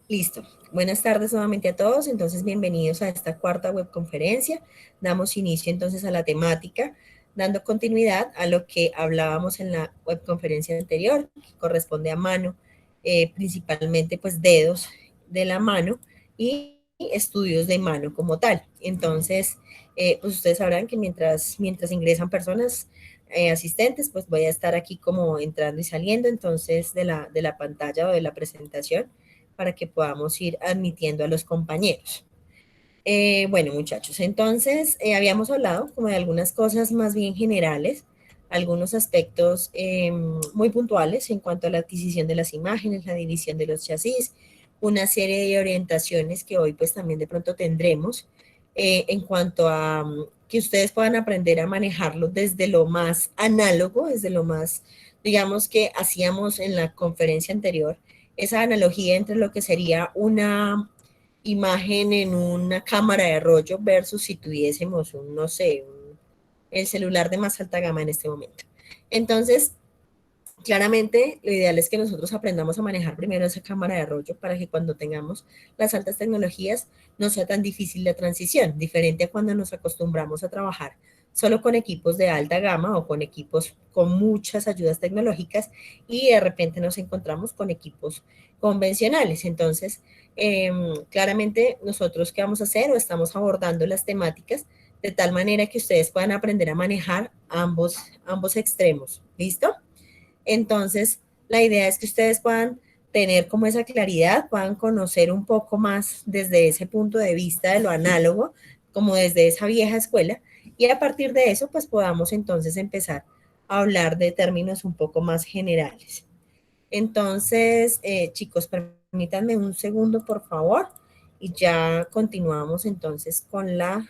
Listo. Buenas tardes nuevamente a todos. Entonces, bienvenidos a esta cuarta webconferencia. Damos inicio entonces a la temática, dando continuidad a lo que hablábamos en la webconferencia anterior, que corresponde a mano, principalmente pues dedos de la mano y estudios de mano como tal. Entonces, pues ustedes sabrán que mientras ingresan personas asistentes, pues voy a estar aquí como entrando y saliendo entonces de la pantalla o de la presentación para que podamos ir admitiendo a los compañeros. Bueno, muchachos, entonces habíamos hablado como de algunas cosas más bien generales, algunos aspectos muy puntuales en cuanto a la adquisición de las imágenes, la división de los chasis, una serie de orientaciones que hoy pues también de pronto tendremos en cuanto a que ustedes puedan aprender a manejarlo desde lo más análogo, desde lo más, digamos que hacíamos en la conferencia anterior, esa analogía entre lo que sería una imagen en una cámara de rollo versus si tuviésemos un, no sé, el celular de más alta gama en este momento. Entonces, claramente, lo ideal es que nosotros aprendamos a manejar primero esa cámara de rollo para que cuando tengamos las altas tecnologías no sea tan difícil la transición, diferente a cuando nos acostumbramos a trabajar solo con equipos de alta gama o con equipos con muchas ayudas tecnológicas y de repente nos encontramos con equipos convencionales. Entonces, claramente nosotros qué vamos a hacer o estamos abordando las temáticas de tal manera que ustedes puedan aprender a manejar ambos extremos. ¿Listo? Entonces, la idea es que ustedes puedan tener como esa claridad, puedan conocer un poco más desde ese punto de vista de lo análogo, como desde esa vieja escuela, y a partir de eso, pues podamos entonces empezar a hablar de términos un poco más generales. Entonces, chicos, permítanme un segundo, por favor, y ya continuamos entonces con la...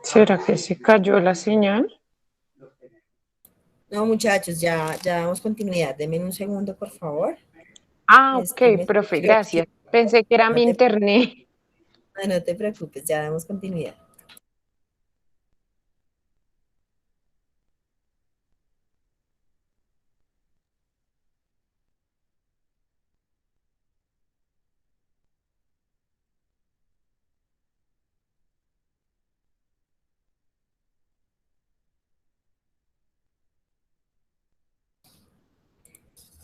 ¿Será que se cayó la señal? No, muchachos, ya damos continuidad. Denme un segundo, por favor. Ah, Es ok, que me profe, surgió aquí. gracias. Pensé que era No mi te, internet. no te preocupes, ya damos continuidad.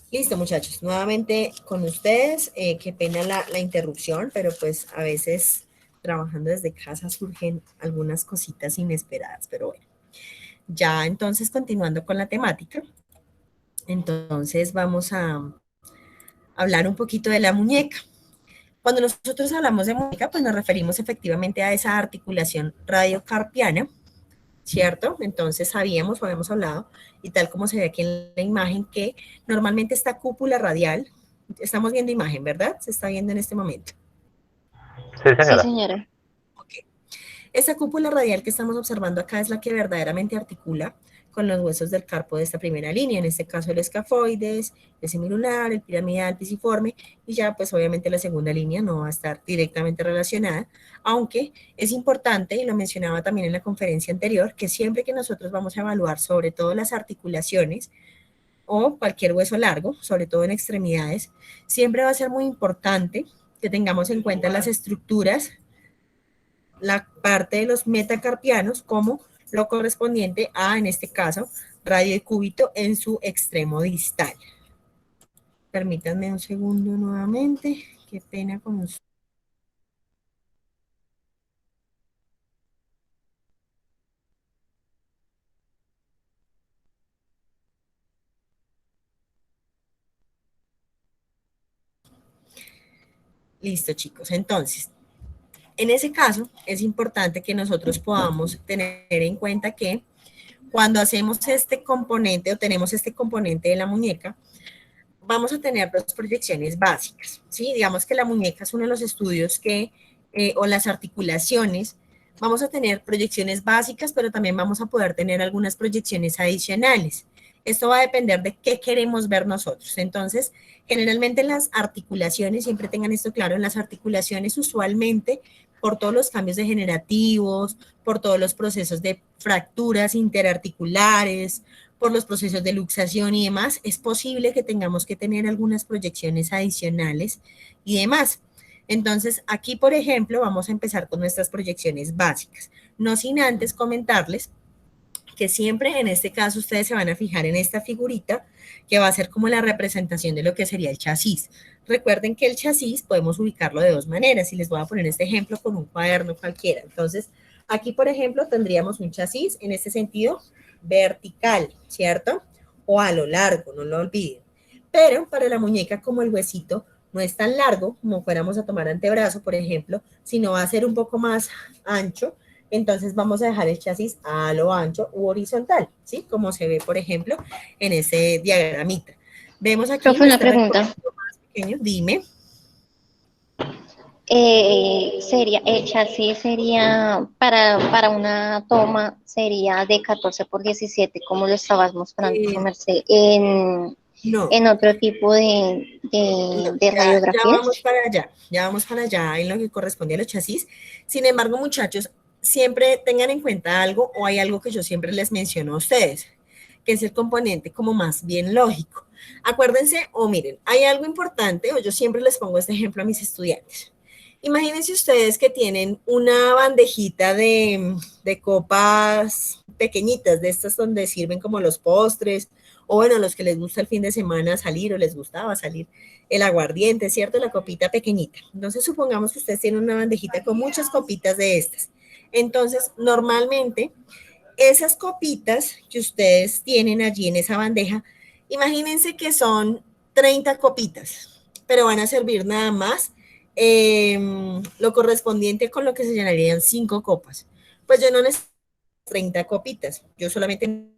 Listo, muchachos. Nuevamente con ustedes. Qué pena la interrupción, pero pues a veces trabajando desde casa surgen algunas cositas inesperadas. Pero bueno, ya entonces continuando con la temática. Entonces vamos a hablar un poquito de la muñeca. Cuando nosotros hablamos de muñeca, pues nos referimos efectivamente a esa articulación radiocarpiana, ¿cierto? Entonces sabíamos o habíamos hablado, y tal como se ve aquí en la imagen, que normalmente esta cúpula radial, estamos viendo imagen, ¿verdad? Se está viendo en este momento. Sí, Sí, señora. señora. Ok. Esta cúpula radial que estamos observando acá es la que verdaderamente articula con los huesos del carpo de esta primera línea, en este caso el escafoides, el semilunar, el piramidal, pisiforme, y ya pues obviamente la segunda línea no va a estar directamente relacionada, aunque es importante, y lo mencionaba también en la conferencia anterior, que siempre que nosotros vamos a evaluar sobre todo las articulaciones o cualquier hueso largo, sobre todo en extremidades, siempre va a ser muy importante que tengamos en cuenta las estructuras la parte de los metacarpianos como lo correspondiente a, en este caso, radio y cúbito en su extremo distal. Permítanme un segundo nuevamente. Qué pena con ustedes. Listo, chicos. Entonces, en ese caso, es importante que nosotros podamos tener en cuenta que cuando hacemos este componente o tenemos este componente de la muñeca, vamos a tener dos proyecciones básicas, ¿sí? Digamos que la muñeca es uno de los estudios que, o las articulaciones, vamos a tener proyecciones básicas, pero también vamos a poder tener algunas proyecciones adicionales. Esto va a depender de qué queremos ver nosotros. Entonces, generalmente en las articulaciones, siempre tengan esto claro, en las articulaciones usualmente, por todos los cambios degenerativos, por todos los procesos de fracturas interarticulares, por los procesos de luxación y demás, es posible que tengamos que tener algunas proyecciones adicionales y demás. Entonces, aquí, por ejemplo, vamos a empezar con nuestras proyecciones básicas. No sin antes comentarles que siempre en este caso ustedes se van a fijar en esta figurita que va a ser como la representación de lo que sería el chasis. Recuerden que el chasis podemos ubicarlo de dos maneras y les voy a poner este ejemplo con un cuaderno cualquiera. Entonces, aquí, por ejemplo, tendríamos un chasis en este sentido vertical, ¿cierto? O a lo largo, no lo olviden. Pero para la muñeca, como el huesito no es tan largo como fuéramos a tomar antebrazo, por ejemplo, sino va a ser un poco más ancho, entonces vamos a dejar el chasis a lo ancho u horizontal, ¿sí? Como se ve, por ejemplo, en ese diagramita. Vemos aquí Profe, una este pregunta. recorrido más pequeño. Dime. El chasis sería para una toma, sería de 14 por 17, como lo estabas mostrando, su merced, No, en otro tipo no, de radiografías. ya vamos para allá en lo que corresponde a los chasis. Sin embargo, muchachos, siempre tengan en cuenta algo o hay algo que yo siempre les menciono a ustedes, que es el componente como más bien lógico. Acuérdense, o miren, hay algo importante, o yo siempre les pongo este ejemplo a mis estudiantes. Imagínense ustedes que tienen una bandejita de copas pequeñitas, de estas donde sirven como los postres, o bueno, los que les gusta el fin de semana salir o les gustaba salir el aguardiente, ¿cierto? La copita pequeñita. Entonces, supongamos que ustedes tienen una bandejita con muchas copitas de estas. Entonces, normalmente, esas copitas que ustedes tienen allí en esa bandeja, imagínense que son 30 copitas, pero van a servir nada más lo correspondiente con lo que se llenarían 5 copas. Pues yo no necesito 30 copitas, yo solamente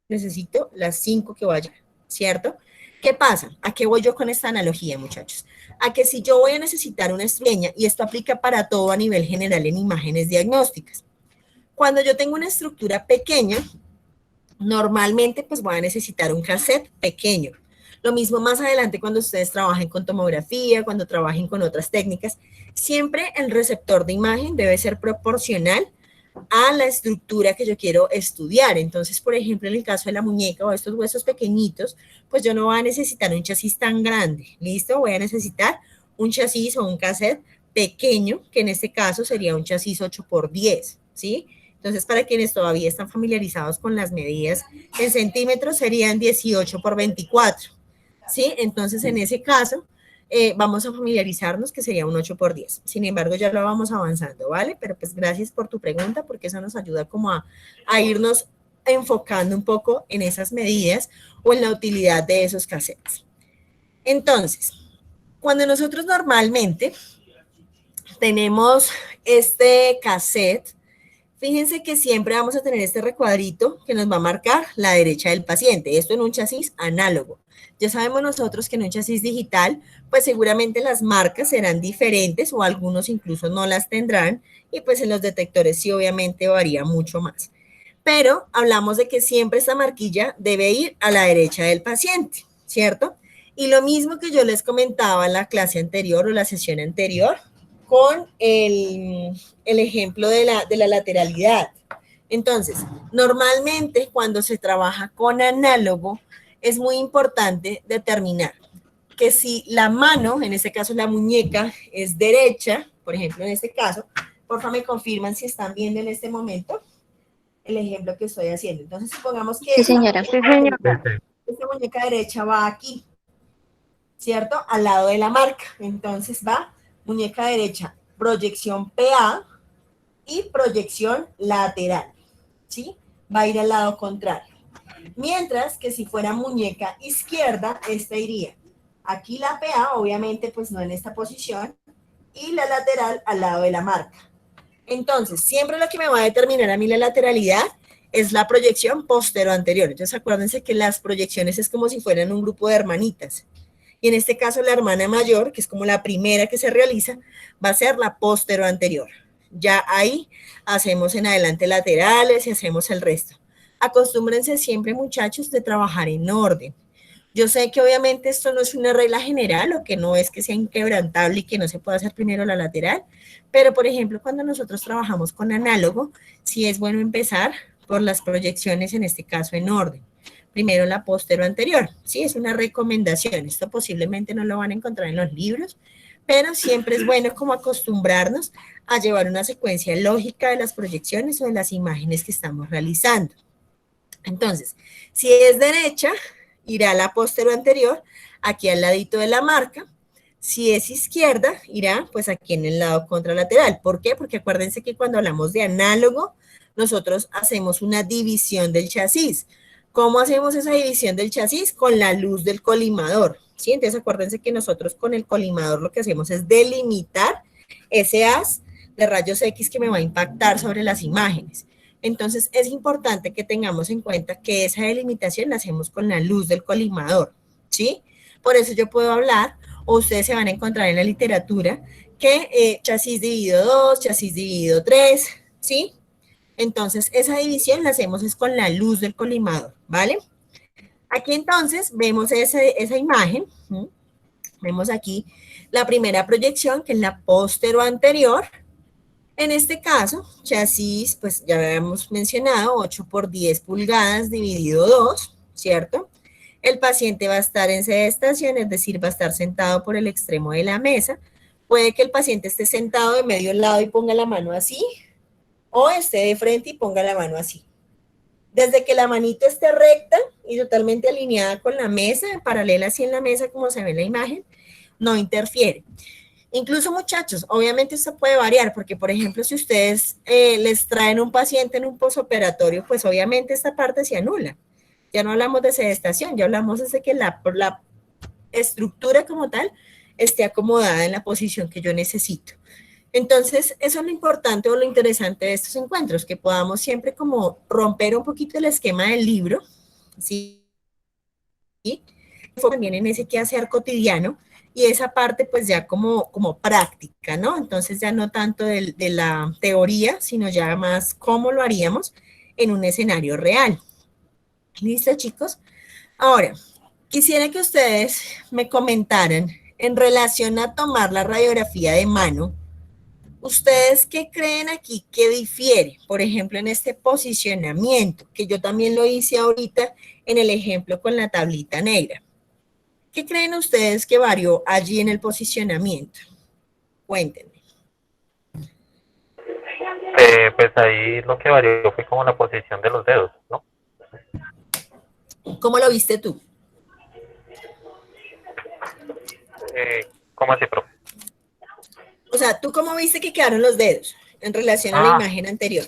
necesito las 5 que vayan, ¿cierto? ¿Qué pasa? ¿A qué voy yo con esta analogía, muchachos? A que si yo voy a necesitar una estrella, y esto aplica para todo a nivel general en imágenes diagnósticas, cuando yo tengo una estructura pequeña, normalmente pues voy a necesitar un cassette pequeño. Lo mismo más adelante cuando ustedes trabajen con tomografía, cuando trabajen con otras técnicas, siempre el receptor de imagen debe ser proporcional a la estructura que yo quiero estudiar. Entonces, por ejemplo, en el caso de la muñeca o estos huesos pequeñitos, pues yo no voy a necesitar un chasis tan grande, ¿listo? Voy a necesitar un chasis o un cassette pequeño, que en este caso sería un chasis 8x10, ¿sí? Entonces, para quienes todavía están familiarizados con las medidas en centímetros, serían 18x24, ¿sí? Entonces, en ese caso, vamos a familiarizarnos que sería un 8x10. Sin embargo, ya lo vamos avanzando, ¿vale? Pero pues gracias por tu pregunta, porque eso nos ayuda como a irnos enfocando un poco en esas medidas o en la utilidad de esos cassettes. Entonces, cuando nosotros normalmente tenemos este cassette, fíjense que siempre vamos a tener este recuadrito que nos va a marcar la derecha del paciente. Esto en un chasis análogo. Ya sabemos nosotros que en un chasis digital, pues seguramente las marcas serán diferentes o algunos incluso no las tendrán y pues en los detectores sí obviamente varía mucho más. Pero hablamos de que siempre esta marquilla debe ir a la derecha del paciente, ¿cierto? Y lo mismo que yo les comentaba en la clase anterior o la sesión anterior, con el ejemplo de la lateralidad. Entonces, normalmente cuando se trabaja con análogo, es muy importante determinar que si la mano, en este caso la muñeca, es derecha, por ejemplo, en este caso, Por favor, me confirman si están viendo en este momento el ejemplo que estoy haciendo. Entonces, supongamos que Sí, señora. Sí, señora. esta muñeca derecha va aquí, ¿cierto? Al lado de la marca. Entonces va muñeca derecha, proyección PA y proyección lateral, ¿sí? Va a ir al lado contrario. Mientras que si fuera muñeca izquierda, esta iría aquí la PA, obviamente pues no en esta posición, y la lateral al lado de la marca. Entonces, siempre lo que me va a determinar a mí la lateralidad es la proyección postero-anterior. Entonces, acuérdense que las proyecciones es como si fueran un grupo de hermanitas. Y en este caso, la hermana mayor, que es como la primera que se realiza, va a ser la postero-anterior. Ya ahí hacemos en adelante laterales y hacemos el resto. Acostúmbrense siempre, muchachos, de trabajar en orden. Yo sé que obviamente esto no es una regla general o que no es que sea inquebrantable y que no se pueda hacer primero la lateral, pero por ejemplo, cuando nosotros trabajamos con análogo, sí es bueno empezar por las proyecciones, en este caso en orden. Primero la postero anterior, sí, es una recomendación. Esto posiblemente no lo van a encontrar en los libros, pero siempre es bueno como acostumbrarnos a llevar una secuencia lógica de las proyecciones o de las imágenes que estamos realizando. Entonces, si es derecha, irá la postero anterior, aquí al ladito de la marca. Si es izquierda, irá pues aquí en el lado contralateral. ¿Por qué? Porque acuérdense que cuando hablamos de análogo, nosotros hacemos una división del chasis. ¿Cómo hacemos esa división del chasis? Con la luz del colimador, ¿sí? Entonces acuérdense que nosotros con el colimador lo que hacemos es delimitar ese haz de rayos X que me va a impactar sobre las imágenes. Entonces es importante que tengamos en cuenta que esa delimitación la hacemos con la luz del colimador, ¿sí? Por eso yo puedo hablar, o ustedes se van a encontrar en la literatura, que chasis dividido 2, chasis dividido 3, ¿sí? Entonces esa división la hacemos es con la luz del colimador, ¿vale? Aquí entonces vemos esa imagen, ¿sí? Vemos aquí la primera proyección, que es la postero anterior. En este caso, chasis, pues ya habíamos mencionado, 8 por 10 pulgadas dividido 2, ¿cierto? El paciente va a estar en sedestación, es decir, va a estar sentado por el extremo de la mesa. Puede que el paciente esté sentado de medio lado y ponga la mano así, o esté de frente y ponga la mano así. Desde que la manita esté recta y totalmente alineada con la mesa, en paralela así en la mesa como se ve en la imagen, no interfiere. Incluso muchachos, obviamente esto puede variar, porque por ejemplo, si ustedes les traen un paciente en un posoperatorio, pues obviamente esta parte se anula. Ya no hablamos de sedestación, ya hablamos de que la estructura como tal esté acomodada en la posición que yo necesito. Entonces, eso es lo importante o lo interesante de estos encuentros, que podamos siempre como romper un poquito el esquema del libro, ¿sí? Y también en ese quehacer cotidiano, y esa parte pues ya como práctica, ¿no? Entonces ya no tanto de la teoría, sino ya más cómo lo haríamos en un escenario real. ¿Listo, chicos? Ahora, quisiera que ustedes me comentaran en relación a tomar la radiografía de mano, ¿ustedes qué creen aquí que difiere? Por ejemplo, en este posicionamiento, que yo también lo hice ahorita en el ejemplo con la tablita negra. ¿Qué creen ustedes que varió allí en el posicionamiento? Cuéntenme. Pues ahí lo que varió fue como la posición de los dedos, ¿no? ¿Cómo lo viste tú? ¿Cómo así, profe? O sea, ¿tú cómo viste que quedaron los dedos en relación a la imagen anterior?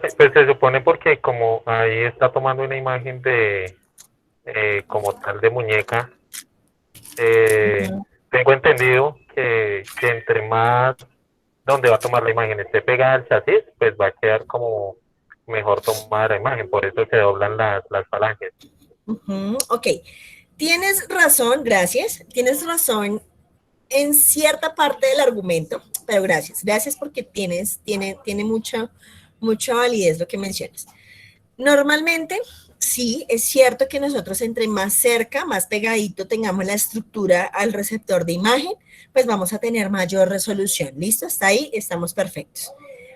Pues se supone porque como ahí está tomando una imagen de como tal de muñeca, tengo entendido que entre más donde va a tomar la imagen esté pegada al chasis, pues va a quedar como mejor tomada la imagen, por eso se doblan las falanges. Ok, tienes razón, gracias, tienes razón en cierta parte del argumento, pero gracias porque tiene mucha validez lo que mencionas. Normalmente, sí, es cierto que nosotros entre más cerca, más pegadito tengamos la estructura al receptor de imagen, pues vamos a tener mayor resolución. ¿Listo? Hasta ahí estamos perfectos.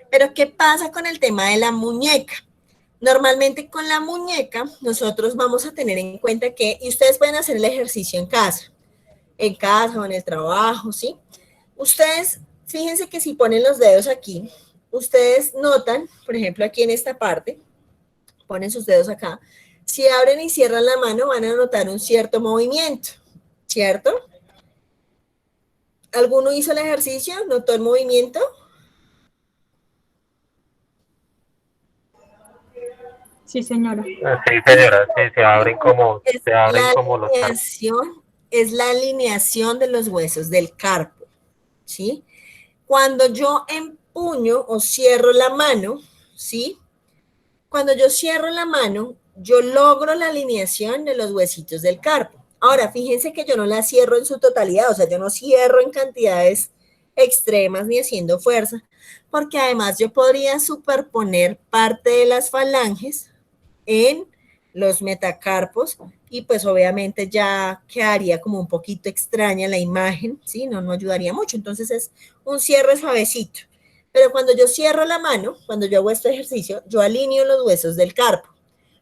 Pero, ¿qué pasa con el tema de la muñeca? Normalmente con la muñeca nosotros vamos a tener en cuenta que, y ustedes pueden hacer el ejercicio en casa o en el trabajo, ¿sí? Ustedes fíjense que si ponen los dedos aquí, ustedes notan, por ejemplo, aquí en esta parte, ponen sus dedos acá, si abren y cierran la mano van a notar un cierto movimiento, ¿cierto? ¿Alguno hizo el ejercicio? ¿Notó el movimiento? Sí, señora. Sí, señora, sí, Es se abren la como los carpos. es la alineación de los huesos del carpo, ¿sí? Cuando yo empuño o cierro la mano, ¿sí? Cuando yo cierro la mano, yo logro la alineación de los huesitos del carpo. Ahora, fíjense que yo no la cierro en su totalidad, o sea, yo no cierro en cantidades extremas ni haciendo fuerza, porque además yo podría superponer parte de las falanges en los metacarpos y pues obviamente ya quedaría como un poquito extraña la imagen, ¿sí? No ayudaría mucho, entonces es un cierre suavecito. Pero cuando yo cierro la mano, cuando yo hago este ejercicio, yo alineo los huesos del carpo.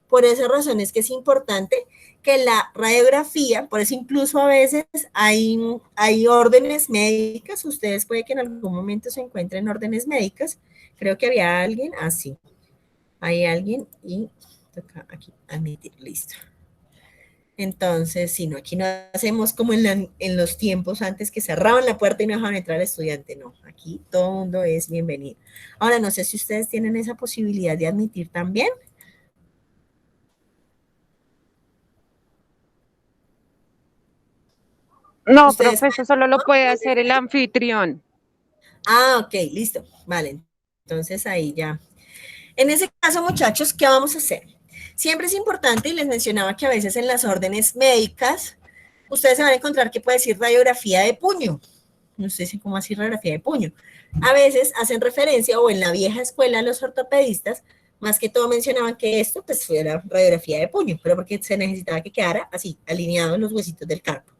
Por esa razón es que es importante que la radiografía, por eso incluso a veces hay órdenes médicas, ustedes puede que en algún momento se encuentren órdenes médicas, creo que había alguien, así, hay alguien y toca aquí admitir, listo. Entonces, si no, aquí no hacemos como en los tiempos antes que cerraban la puerta y no dejaban entrar al estudiante, no, aquí todo el mundo es bienvenido. Ahora, no sé si ustedes tienen esa posibilidad de admitir también. No, Ustedes, profe, eso solo lo puede hacer el anfitrión. ok, listo, vale, entonces ahí ya. En ese caso, muchachos, ¿qué vamos a hacer? Siempre es importante, y les mencionaba que a veces en las órdenes médicas, ustedes se van a encontrar que puede decir radiografía de puño. No sé si cómo así radiografía de puño. A veces hacen referencia, o en la vieja escuela los ortopedistas, más que todo mencionaban que esto pues fuera radiografía de puño, pero porque se necesitaba que quedara así, alineados los huesitos del carpo.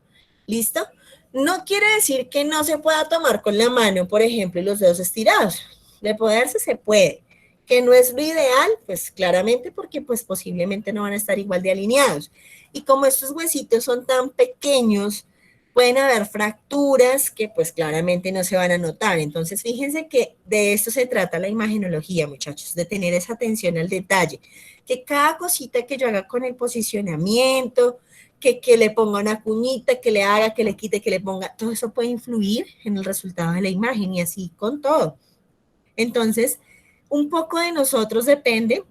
¿Listo? No quiere decir que no se pueda tomar con la mano, por ejemplo, y los dedos estirados. De poderse se puede. Que no es lo ideal, pues claramente porque pues posiblemente no van a estar igual de alineados. Y como estos huesitos son tan pequeños, pueden haber fracturas que pues claramente no se van a notar. Entonces fíjense que de esto se trata la imagenología, muchachos, de tener esa atención al detalle. Que cada cosita que yo haga con el posicionamiento, que le ponga una cuñita, que le haga, que le quite, que le ponga, todo eso puede influir en el resultado de la imagen y así con todo. Entonces, un poco de nosotros depende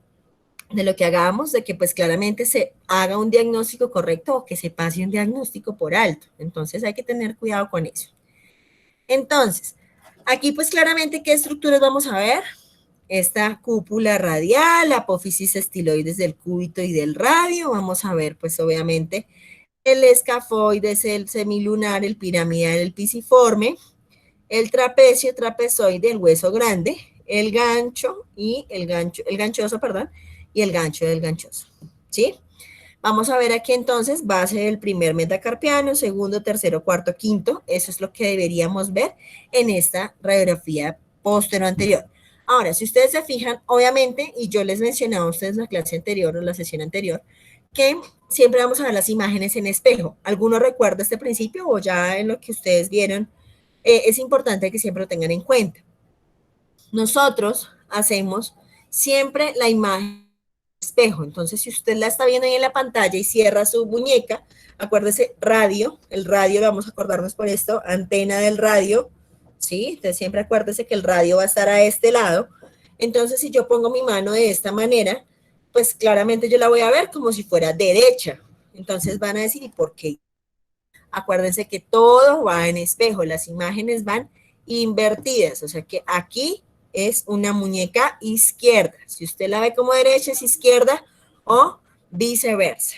de lo que hagamos, de que pues claramente se haga un diagnóstico correcto o que se pase un diagnóstico por alto. Entonces hay que tener cuidado con eso. Entonces, aquí pues claramente qué estructuras vamos a ver. Esta cúpula radial, apófisis estiloides del cúbito y del radio. Vamos a ver pues obviamente el escafoides, el semilunar, el piramidal, el pisiforme, el trapecio, trapezoide, el hueso grande, el gancho y el ganchoso, perdón, y el gancho del ganchoso, ¿sí? Vamos a ver aquí entonces base del primer metacarpiano, segundo, tercero, cuarto, quinto. Eso es lo que deberíamos ver en esta radiografía póstero anterior. Ahora, si ustedes se fijan, obviamente, y yo les mencionaba a ustedes en la clase anterior o la sesión anterior, que siempre vamos a ver las imágenes en espejo. ¿Alguno recuerda este principio o ya en lo que ustedes vieron? Es importante que siempre lo tengan en cuenta. Nosotros hacemos siempre la imagen espejo. Entonces, si usted la está viendo ahí en la pantalla y cierra su muñeca, acuérdese, radio, el radio, vamos a acordarnos por esto, antena del radio, ¿sí? Entonces, siempre acuérdese que el radio va a estar a este lado. Entonces, si yo pongo mi mano de esta manera, pues claramente yo la voy a ver como si fuera derecha. Entonces, van a decir, ¿y por qué? Acuérdense que todo va en espejo, las imágenes van invertidas, o sea que aquí es una muñeca izquierda. Si usted la ve como derecha, es izquierda o viceversa.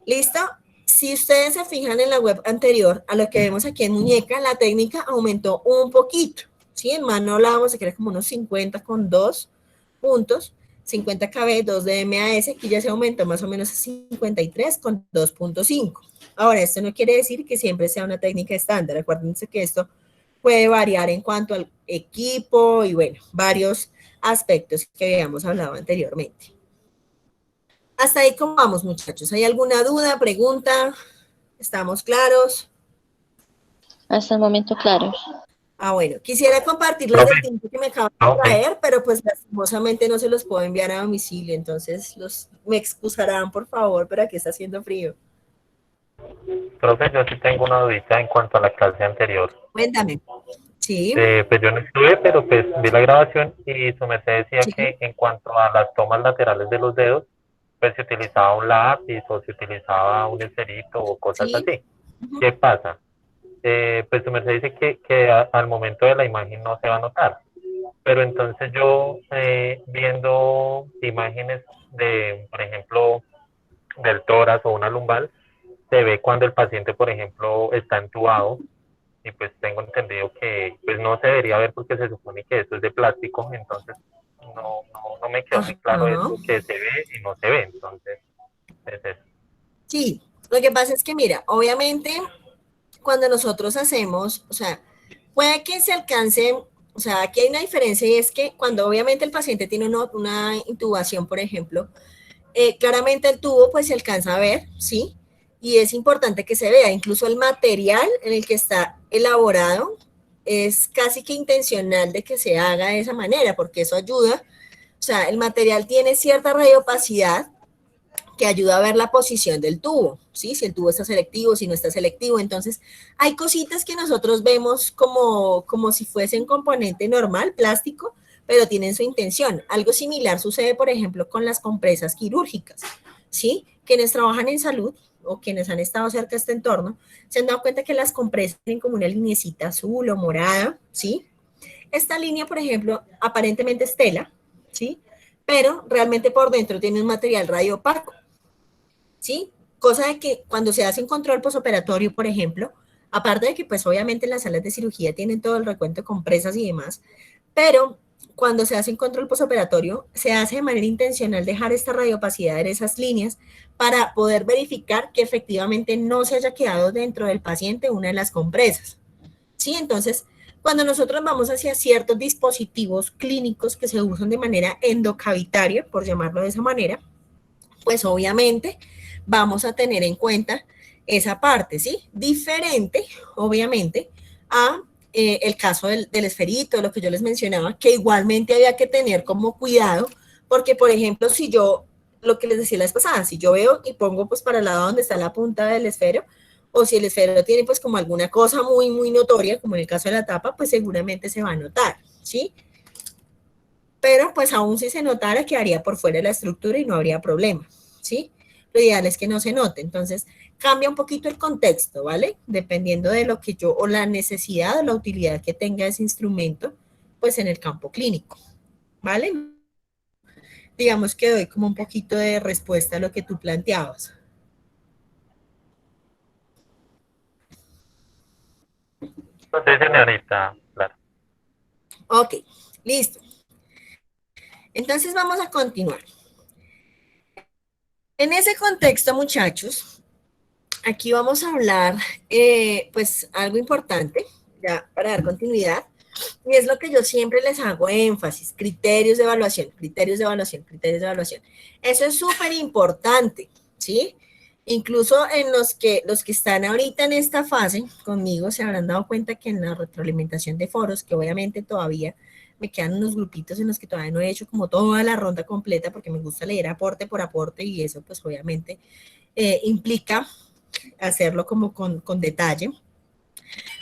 ¿Listo? Si ustedes se fijan en la web anterior, a lo que vemos aquí en muñeca, la técnica aumentó un poquito. ¿Sí? En mano hablábamos de que era como unos 50 con 2 puntos, 50 KB, 2 de MAS, aquí ya se aumentó más o menos a 53 con 2.5. Ahora, esto no quiere decir que siempre sea una técnica estándar. Acuérdense que esto puede variar en cuanto al equipo y bueno, varios aspectos que habíamos hablado anteriormente. Hasta ahí, ¿cómo vamos, muchachos? ¿Hay alguna duda, pregunta? ¿Estamos claros? Hasta el momento, claro. Ah, bueno, quisiera compartirles Profe, del tiempo que me acabo de ok, traer, pero pues lastimosamente no se los puedo enviar a domicilio, entonces me excusarán, por favor, pero aquí está haciendo frío. profe, yo sí tengo una dudita en cuanto a la clase anterior. Cuéntame. Sí, Pues yo no estuve, pero pues vi la grabación y su merced decía sí. que en cuanto a las tomas laterales de los dedos, pues se utilizaba un lápiz o se utilizaba un esferito o cosas Sí. así. Ujú. ¿Qué pasa? Pues su merced dice que al momento de la imagen no se va a notar, pero entonces yo viendo imágenes de, por ejemplo, del tórax o una lumbar, se ve cuando el paciente, por ejemplo, está entubado y pues tengo entendido que pues no se debería ver porque se supone que esto es de plástico, entonces no me quedó muy claro Ajá. eso, que se ve y no se ve, entonces es eso. Sí, lo que pasa es que, mira, obviamente cuando nosotros hacemos, o sea, puede que se alcance, o sea, aquí hay una diferencia y es que cuando obviamente el paciente tiene una intubación, por ejemplo, claramente el tubo pues se alcanza a ver, ¿sí? Y es importante que se vea, incluso el material en el que está elaborado es casi que intencional de que se haga de esa manera, porque eso ayuda, o sea, el material tiene cierta radiopacidad que ayuda a ver la posición del tubo, ¿sí? Si el tubo está selectivo, si no está selectivo. Entonces, hay cositas que nosotros vemos como si fuesen componente normal, plástico, pero tienen su intención. Algo similar sucede, por ejemplo, con las compresas quirúrgicas, ¿sí? Quienes trabajan en salud o quienes han estado cerca de este entorno, se han dado cuenta que las compresas tienen como una linecita azul o morada, ¿sí? Esta línea, por ejemplo, aparentemente es tela, ¿sí? Pero realmente por dentro tiene un material radiopaco. ¿Sí? Cosa de que cuando se hace un control posoperatorio, por ejemplo, aparte de que pues obviamente las salas de cirugía tienen todo el recuento de compresas y demás, pero cuando se hace un control posoperatorio, se hace de manera intencional dejar esta radiopacidad en esas líneas para poder verificar que efectivamente no se haya quedado dentro del paciente una de las compresas. ¿Sí? Entonces, cuando nosotros vamos hacia ciertos dispositivos clínicos que se usan de manera endocavitaria, por llamarlo de esa manera, pues obviamente vamos a tener en cuenta esa parte, ¿sí? Diferente, obviamente, a el caso del esferito, lo que yo les mencionaba, que igualmente había que tener como cuidado, porque, por ejemplo, si yo, lo que les decía la vez pasada, si yo veo y pongo pues para el lado donde está la punta del esfero, o si el esfero tiene pues como alguna cosa muy, muy notoria, como en el caso de la tapa, pues seguramente se va a notar, ¿sí? Pero pues aún si se notara quedaría por fuera de la estructura y no habría problema, ¿sí? Lo ideal es que no se note, entonces cambia un poquito el contexto, ¿vale? Dependiendo de lo que yo, o la necesidad o la utilidad que tenga ese instrumento, pues en el campo clínico, ¿vale? Digamos que doy como un poquito de respuesta a lo que tú planteabas. Entonces, señorita, claro. Ok, listo. Entonces vamos a continuar. En ese contexto, muchachos, aquí vamos a hablar, pues, algo importante, ya para dar continuidad, y es lo que yo siempre les hago énfasis, criterios de evaluación, criterios de evaluación, criterios de evaluación. Eso es súper importante, ¿sí? Incluso en los que están ahorita en esta fase conmigo se habrán dado cuenta que en la retroalimentación de foros, que obviamente todavía me quedan unos grupitos en los que todavía no he hecho como toda la ronda completa porque me gusta leer aporte por aporte y eso pues obviamente implica hacerlo como con detalle.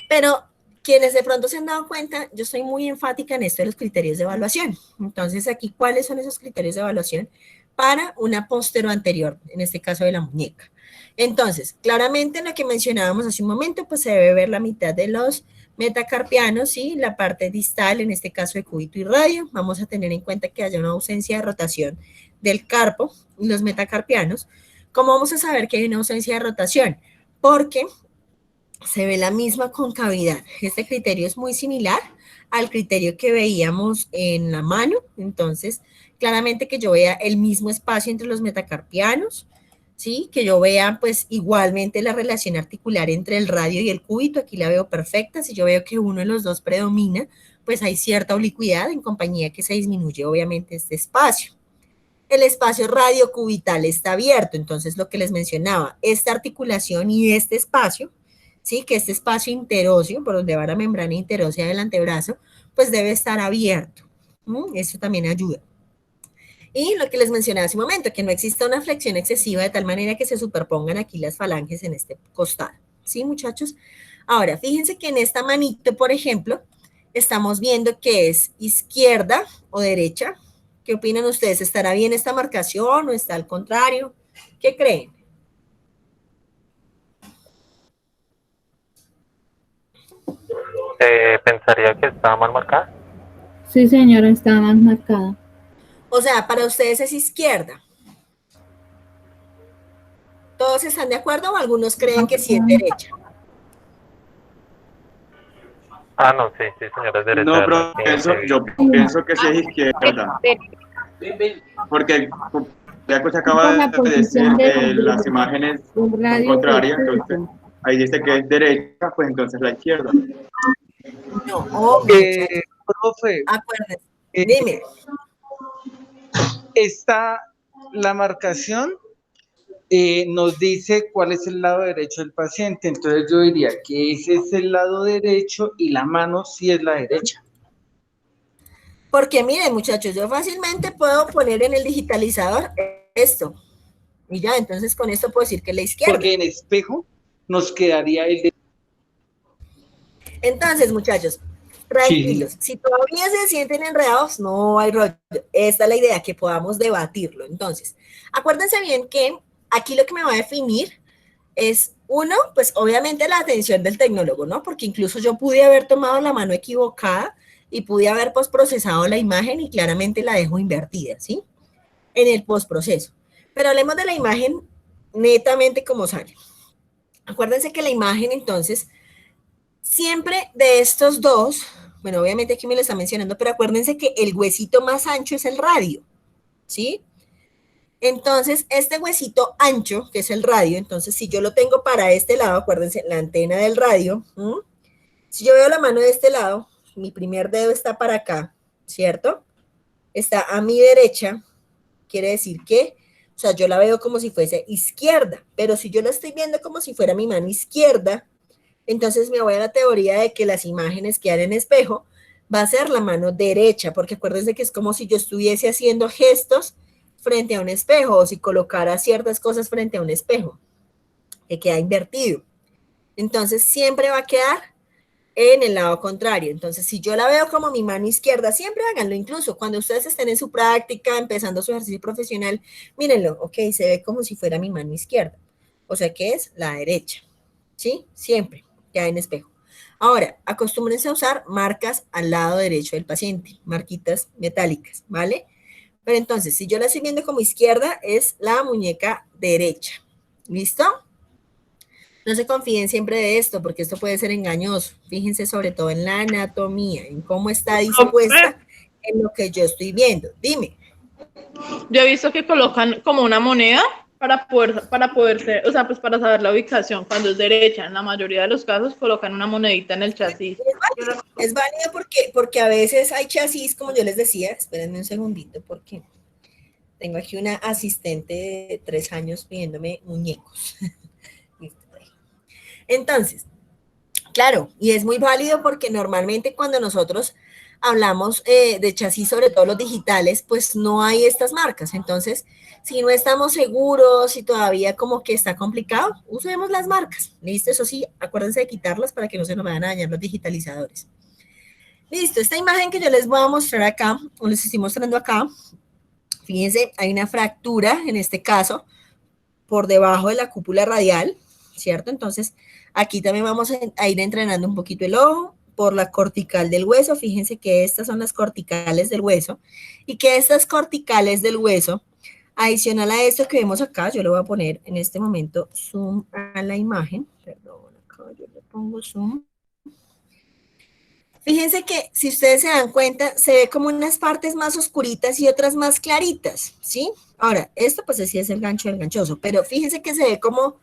Pero quienes de pronto se han dado cuenta, yo soy muy enfática en esto de los criterios de evaluación. Entonces, aquí, ¿cuáles son esos criterios de evaluación para una póstero anterior, en este caso de la muñeca? Entonces, claramente en lo que mencionábamos hace un momento, pues se debe ver la mitad de los metacarpianos, ¿sí? La parte distal, en este caso de cúbito y radio. Vamos a tener en cuenta que haya una ausencia de rotación del carpo y los metacarpianos. ¿Cómo vamos a saber que hay una ausencia de rotación? Porque se ve la misma concavidad. Este criterio es muy similar al criterio que veíamos en la mano, entonces claramente que yo vea el mismo espacio entre los metacarpianos, ¿sí? Que yo vea pues igualmente la relación articular entre el radio y el cúbito, aquí la veo perfecta, si yo veo que uno de los dos predomina, pues hay cierta oblicuidad en compañía que se disminuye obviamente este espacio. El espacio radiocubital está abierto, entonces lo que les mencionaba, esta articulación y este espacio ¿sí? Que este espacio interóseo, por donde va la membrana interósea del antebrazo, pues debe estar abierto. Eso también ayuda. Y lo que les mencioné hace un momento, que no exista una flexión excesiva de tal manera que se superpongan aquí las falanges en este costado. ¿Sí, muchachos? Ahora, fíjense que en esta manito, por ejemplo, estamos viendo que es izquierda o derecha. ¿Qué opinan ustedes? ¿Estará bien esta marcación o está al contrario? ¿Qué creen? Pensaría que estaba mal marcada. Sí, señora, está más marcada. O sea, para ustedes es izquierda. ¿Todos están de acuerdo o algunos creen que sí es derecha? Ah, no, sí, sí, señora, es derecha. No, ¿verdad? yo pienso que sí es izquierda. Porque ya que se acaba de decir las imágenes son contrarias, entonces ahí dice que es derecha, pues entonces la izquierda. No, obvio. Profe, Acuérdense. Dime. está la marcación nos dice cuál es el lado derecho del paciente, entonces yo diría que ese es el lado derecho y la mano sí es la derecha. Porque miren, muchachos, yo fácilmente puedo poner en el digitalizador esto. Y ya, entonces con esto puedo decir que es la izquierda. Porque en espejo nos quedaría el de... Entonces, muchachos, tranquilos. Sí. Si todavía se sienten enredados, no hay rollo. Esta es la idea, que podamos debatirlo. Entonces, acuérdense bien que aquí lo que me va a definir es, uno, pues obviamente la atención del tecnólogo, ¿no? Porque incluso yo pude haber tomado la mano equivocada y pude haber postprocesado la imagen y claramente la dejo invertida, ¿sí? En el postproceso. Pero hablemos de la imagen netamente como sale. Acuérdense que la imagen, entonces, siempre de estos dos, bueno, obviamente aquí me lo está mencionando, pero acuérdense que el huesito más ancho es el radio, ¿sí? Entonces, este huesito ancho, que es el radio, entonces si yo lo tengo para este lado, acuérdense, la antena del radio, si yo veo la mano de este lado, mi primer dedo está para acá, ¿cierto? Está a mi derecha, quiere decir que, o sea, yo la veo como si fuese izquierda, pero si yo la estoy viendo como si fuera mi mano izquierda, entonces me voy a la teoría de que las imágenes que hay en espejo va a ser la mano derecha, porque acuérdense que es como si yo estuviese haciendo gestos frente a un espejo, o si colocara ciertas cosas frente a un espejo, que queda invertido. Entonces siempre va a quedar en el lado contrario. Entonces, si yo la veo como mi mano izquierda, siempre háganlo, incluso cuando ustedes estén en su práctica, empezando su ejercicio profesional, mírenlo, ok, se ve como si fuera mi mano izquierda, o sea que es la derecha, ¿sí? Siempre queda en espejo. Ahora, acostúmbrense a usar marcas al lado derecho del paciente, marquitas metálicas, ¿vale? Pero entonces, si yo la estoy viendo como izquierda, es la muñeca derecha, ¿listo? No se confíen siempre de esto, porque esto puede ser engañoso. Fíjense sobre todo en la anatomía, en cómo está dispuesta en lo que yo estoy viendo. Dime. Yo he visto que colocan como una moneda para poder ser, o sea, pues para saber la ubicación cuando es derecha. En la mayoría de los casos colocan una monedita en el chasis. Es válido porque a veces hay chasis, como yo les decía. Espérenme un segundito, porque tengo aquí una asistente de 3 años pidiéndome muñecos. Entonces, claro, y es muy válido porque normalmente cuando nosotros hablamos de chasis, sobre todo los digitales, pues no hay estas marcas. Entonces, si no estamos seguros, si todavía como que está complicado, usemos las marcas. ¿Listo? Eso sí, acuérdense de quitarlas para que no se nos vayan a dañar los digitalizadores. Listo, esta imagen que yo les voy a mostrar acá, o les estoy mostrando acá, fíjense, hay una fractura, en este caso, por debajo de la cúpula radial, ¿cierto? Entonces, aquí también vamos a ir entrenando un poquito el ojo por la cortical del hueso. Fíjense que estas son las corticales del hueso y que estas corticales del hueso, adicional a esto que vemos acá, yo le voy a poner en este momento zoom a la imagen. Perdón, acá yo le pongo zoom. Fíjense que si ustedes se dan cuenta, se ve como unas partes más oscuritas y otras más claritas, ¿sí? Ahora, esto pues así es el gancho del ganchoso, pero fíjense que se ve como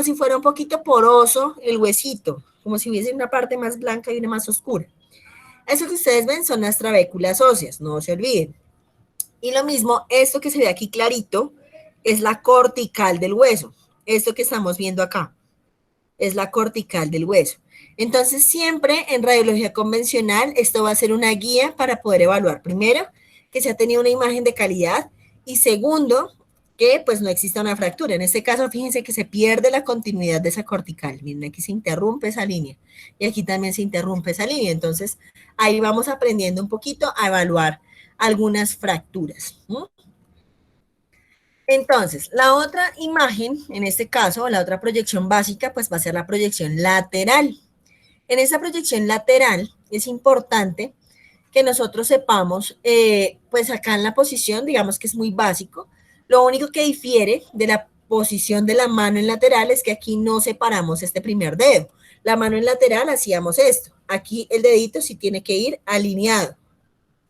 si fuera un poquito poroso el huesito, como si hubiese una parte más blanca y una más oscura. Eso que ustedes ven son las trabéculas óseas, no se olviden. Y lo mismo, esto que se ve aquí clarito, es la cortical del hueso, esto que estamos viendo acá. es la cortical del hueso. Entonces, siempre en radiología convencional, esto va a ser una guía para poder evaluar, primero, que se ha tenido una imagen de calidad, y segundo, que pues no exista una fractura. En este caso, fíjense que se pierde la continuidad de esa cortical. Miren, aquí se interrumpe esa línea, y aquí también se interrumpe esa línea. Entonces, ahí vamos aprendiendo un poquito a evaluar algunas fracturas, ¿no? Entonces, la otra imagen, en este caso, la otra proyección básica, pues va a ser la proyección lateral. En esa proyección lateral es importante que nosotros sepamos, pues acá en la posición, digamos que es muy básico, lo único que difiere de la posición de la mano en lateral es que aquí no separamos este primer dedo. La mano en lateral hacíamos esto, aquí el dedito sí tiene que ir alineado,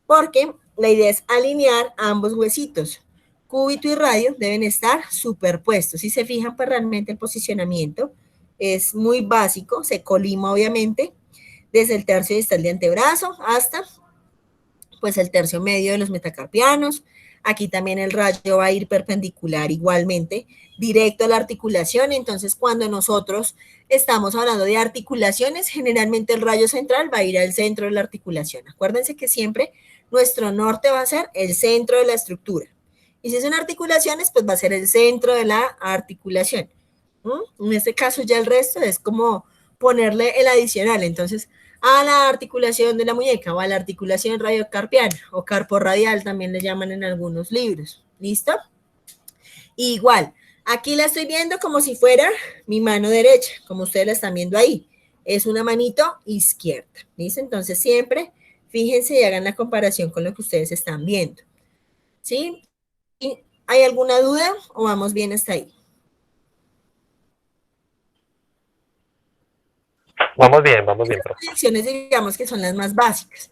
porque la idea es alinear ambos huesitos. Cúbito y radio deben estar superpuestos. Si se fijan, pues realmente el posicionamiento es muy básico, se colima obviamente desde el tercio distal de antebrazo hasta pues el tercio medio de los metacarpianos. Aquí también el rayo va a ir perpendicular igualmente, directo a la articulación. Entonces, cuando nosotros estamos hablando de articulaciones, generalmente el rayo central va a ir al centro de la articulación. Acuérdense que siempre nuestro norte va a ser el centro de la estructura. Y si son articulaciones, pues va a ser el centro de la articulación. En este caso ya el resto es como ponerle el adicional. Entonces, a la articulación de la muñeca o a la articulación radiocarpiana o carporradial también le llaman en algunos libros. ¿Listo? Igual, aquí la estoy viendo como si fuera mi mano derecha, como ustedes la están viendo ahí. Es una manito izquierda. ¿Listo? Entonces siempre fíjense y hagan la comparación con lo que ustedes están viendo. ¿Sí? ¿Hay alguna duda o vamos bien hasta ahí? Vamos bien, profe. Estas proyecciones, digamos que son las más básicas.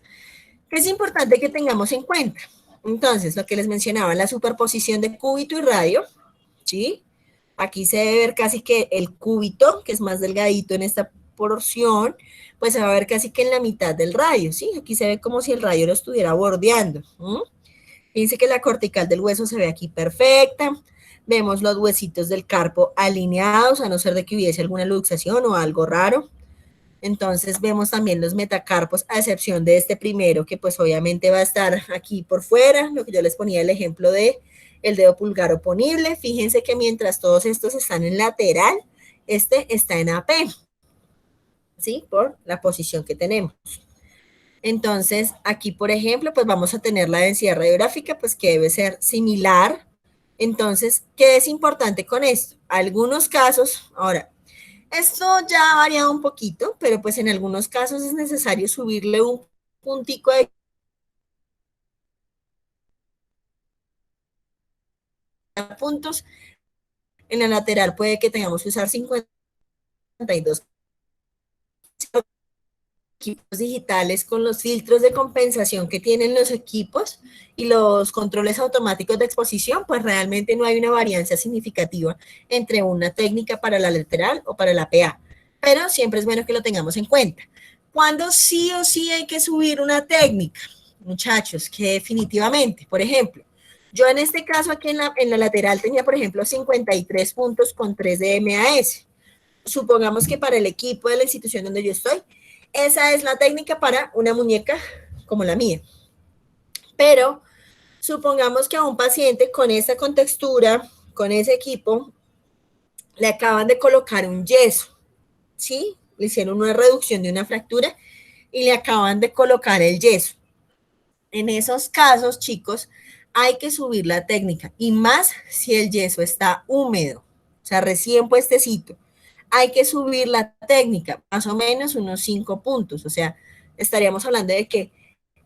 Es importante que tengamos en cuenta. Entonces, lo que les mencionaba, la superposición de cúbito y radio, ¿sí? Aquí se debe ver casi que el cúbito, que es más delgadito en esta porción, pues se va a ver casi que en la mitad del radio, ¿sí? Aquí se ve como si el radio lo estuviera bordeando. Fíjense que la cortical del hueso se ve aquí perfecta. Vemos los huesitos del carpo alineados, a no ser de que hubiese alguna luxación o algo raro. Entonces vemos también los metacarpos, a excepción de este primero, que pues obviamente va a estar aquí por fuera, lo que yo les ponía el ejemplo de el dedo pulgar oponible. Fíjense que mientras todos estos están en lateral, este está en AP, ¿sí? Por la posición que tenemos. Entonces, aquí, por ejemplo, pues vamos a tener la densidad radiográfica, pues que debe ser similar. Entonces, ¿qué es importante con esto? Algunos casos, ahora, esto ya ha variado un poquito, pero pues en algunos casos es necesario subirle un puntico de puntos. En la lateral puede que tengamos que usar 52 equipos digitales con los filtros de compensación que tienen los equipos y los controles automáticos de exposición, pues realmente no hay una variancia significativa entre una técnica para la lateral o para la PA, pero siempre es bueno que lo tengamos en cuenta. ¿Cuándo sí o sí hay que subir una técnica? Muchachos, que definitivamente, por ejemplo, yo en este caso aquí en la lateral tenía, por ejemplo, 53 puntos con 3 de MAS. Supongamos que para el equipo de la institución donde yo estoy, esa es la técnica para una muñeca como la mía. Pero supongamos que a un paciente con esa contextura, con ese equipo, le acaban de colocar un yeso, ¿sí? Le hicieron una reducción de una fractura y le acaban de colocar el yeso. En esos casos, chicos, hay que subir la técnica, y más si el yeso está húmedo, o sea, recién puestecito. Hay que subir la técnica, más o menos unos 5 puntos, o sea, estaríamos hablando de que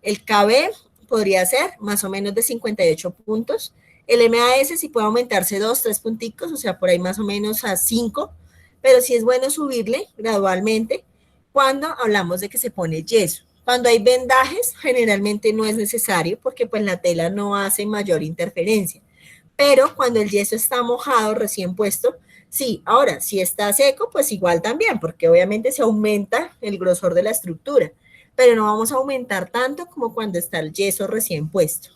el KB podría ser más o menos de 58 puntos, el MAS sí puede aumentarse 2, 3 punticos, o sea, por ahí más o menos a 5, pero sí es bueno subirle gradualmente cuando hablamos de que se pone yeso. Cuando hay vendajes, generalmente no es necesario porque pues la tela no hace mayor interferencia, pero cuando el yeso está mojado, recién puesto, sí. Ahora, si está seco, pues igual también, porque obviamente se aumenta el grosor de la estructura, pero no vamos a aumentar tanto como cuando está el yeso recién puesto.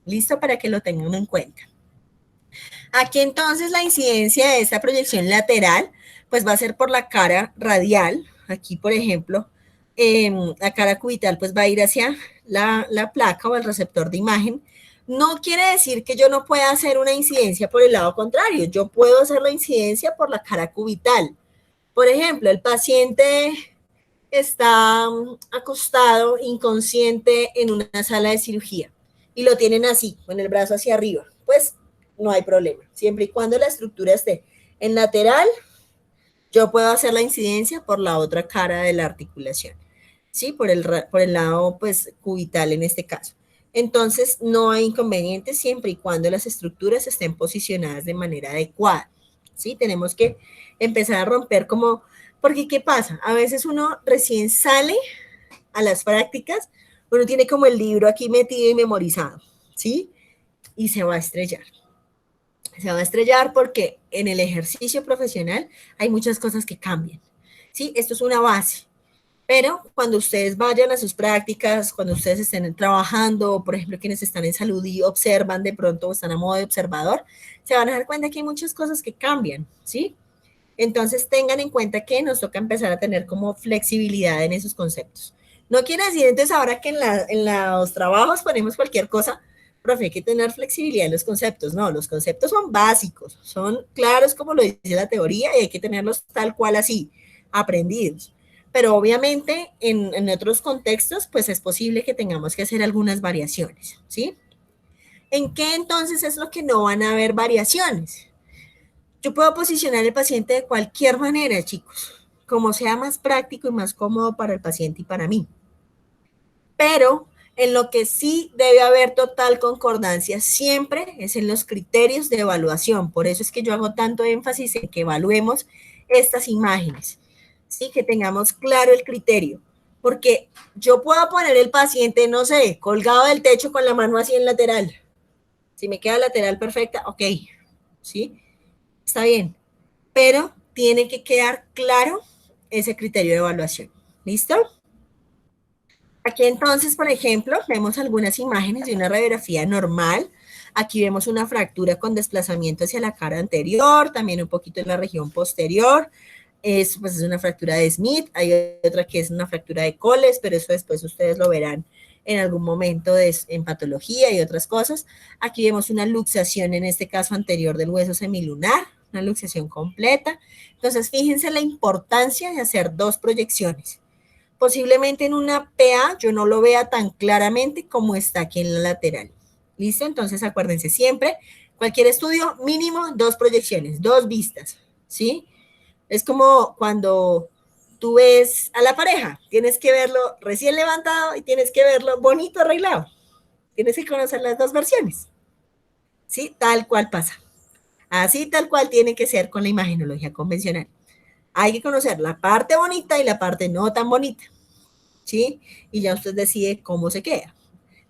¿Listo? Para que lo tengan en cuenta. Aquí entonces la incidencia de esta proyección lateral, pues va a ser por la cara radial. Aquí, por ejemplo, la cara cubital pues va a ir hacia la placa o el receptor de imagen. No quiere decir que yo no pueda hacer una incidencia por el lado contrario. Yo puedo hacer la incidencia por la cara cubital. Por ejemplo, el paciente está acostado, inconsciente en una sala de cirugía y lo tienen así, con el brazo hacia arriba. Pues no hay problema. Siempre y cuando la estructura esté en lateral, yo puedo hacer la incidencia por la otra cara de la articulación. ¿Sí? Por el lado, pues, cubital en este caso. Entonces, no hay inconveniente siempre y cuando las estructuras estén posicionadas de manera adecuada. ¿Sí? Tenemos que empezar a romper como, porque ¿qué pasa? A veces uno recién sale a las prácticas, uno tiene como el libro aquí metido y memorizado, ¿sí? Y se va a estrellar. Se va a estrellar porque en el ejercicio profesional hay muchas cosas que cambian, ¿sí? Esto es una base. Pero cuando ustedes vayan a sus prácticas, cuando ustedes estén trabajando, por ejemplo, quienes están en salud y observan de pronto o están a modo de observador, se van a dar cuenta que hay muchas cosas que cambian, ¿sí? Entonces tengan en cuenta que nos toca empezar a tener como flexibilidad en esos conceptos. No quiere decir entonces ahora que en los trabajos ponemos cualquier cosa, profe, hay que tener flexibilidad en los conceptos. No, los conceptos son básicos, son claros como lo dice la teoría y hay que tenerlos tal cual así, aprendidos. Pero obviamente en otros contextos, pues es posible que tengamos que hacer algunas variaciones, ¿sí? ¿En qué entonces es lo que no van a haber variaciones? Yo puedo posicionar al paciente de cualquier manera, chicos, como sea más práctico y más cómodo para el paciente y para mí. Pero en lo que sí debe haber total concordancia siempre es en los criterios de evaluación. Por eso es que yo hago tanto énfasis en que evaluemos estas imágenes. ¿Sí? Que tengamos claro el criterio, porque yo puedo poner el paciente, no sé, colgado del techo con la mano así en lateral. Si me queda lateral perfecta, ok, ¿sí? Está bien, pero tiene que quedar claro ese criterio de evaluación. ¿Listo? Aquí entonces, por ejemplo, vemos algunas imágenes de una radiografía normal. Aquí vemos una fractura con desplazamiento hacia la cara anterior, también un poquito en la región posterior. Pues es una fractura de Smith, hay otra que es una fractura de Coles, pero eso después ustedes lo verán en algún momento en patología y otras cosas. Aquí vemos una luxación, en este caso anterior del hueso semilunar, una luxación completa. Entonces, fíjense la importancia de hacer dos proyecciones. Posiblemente en una PA yo no lo vea tan claramente como está aquí en la lateral. ¿Listo? Entonces, acuérdense siempre, cualquier estudio mínimo, dos proyecciones, dos vistas, ¿sí? Es como cuando tú ves a la pareja, tienes que verlo recién levantado y tienes que verlo bonito arreglado. Tienes que conocer las dos versiones. ¿Sí? Tal cual pasa. Así tal cual tiene que ser con la imagenología convencional. Hay que conocer la parte bonita y la parte no tan bonita. ¿Sí? Y ya usted decide cómo se queda.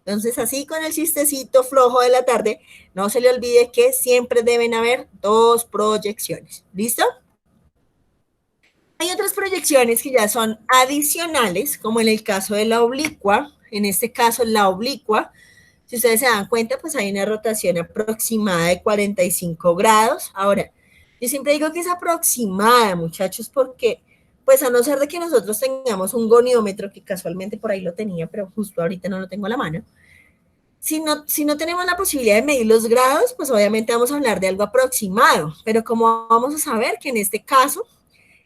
Entonces, así con el chistecito flojo de la tarde, no se le olvide que siempre deben haber dos proyecciones. ¿Listo? Hay otras proyecciones que ya son adicionales, como en el caso de la oblicua. En este caso, la oblicua, si ustedes se dan cuenta, pues hay una rotación aproximada de 45 grados. Ahora, yo siempre digo que es aproximada, muchachos, porque, pues a no ser de que nosotros tengamos un goniómetro, que casualmente por ahí lo tenía, pero justo ahorita no lo tengo a la mano, si no tenemos la posibilidad de medir los grados, pues obviamente vamos a hablar de algo aproximado, pero como vamos a saber que en este caso,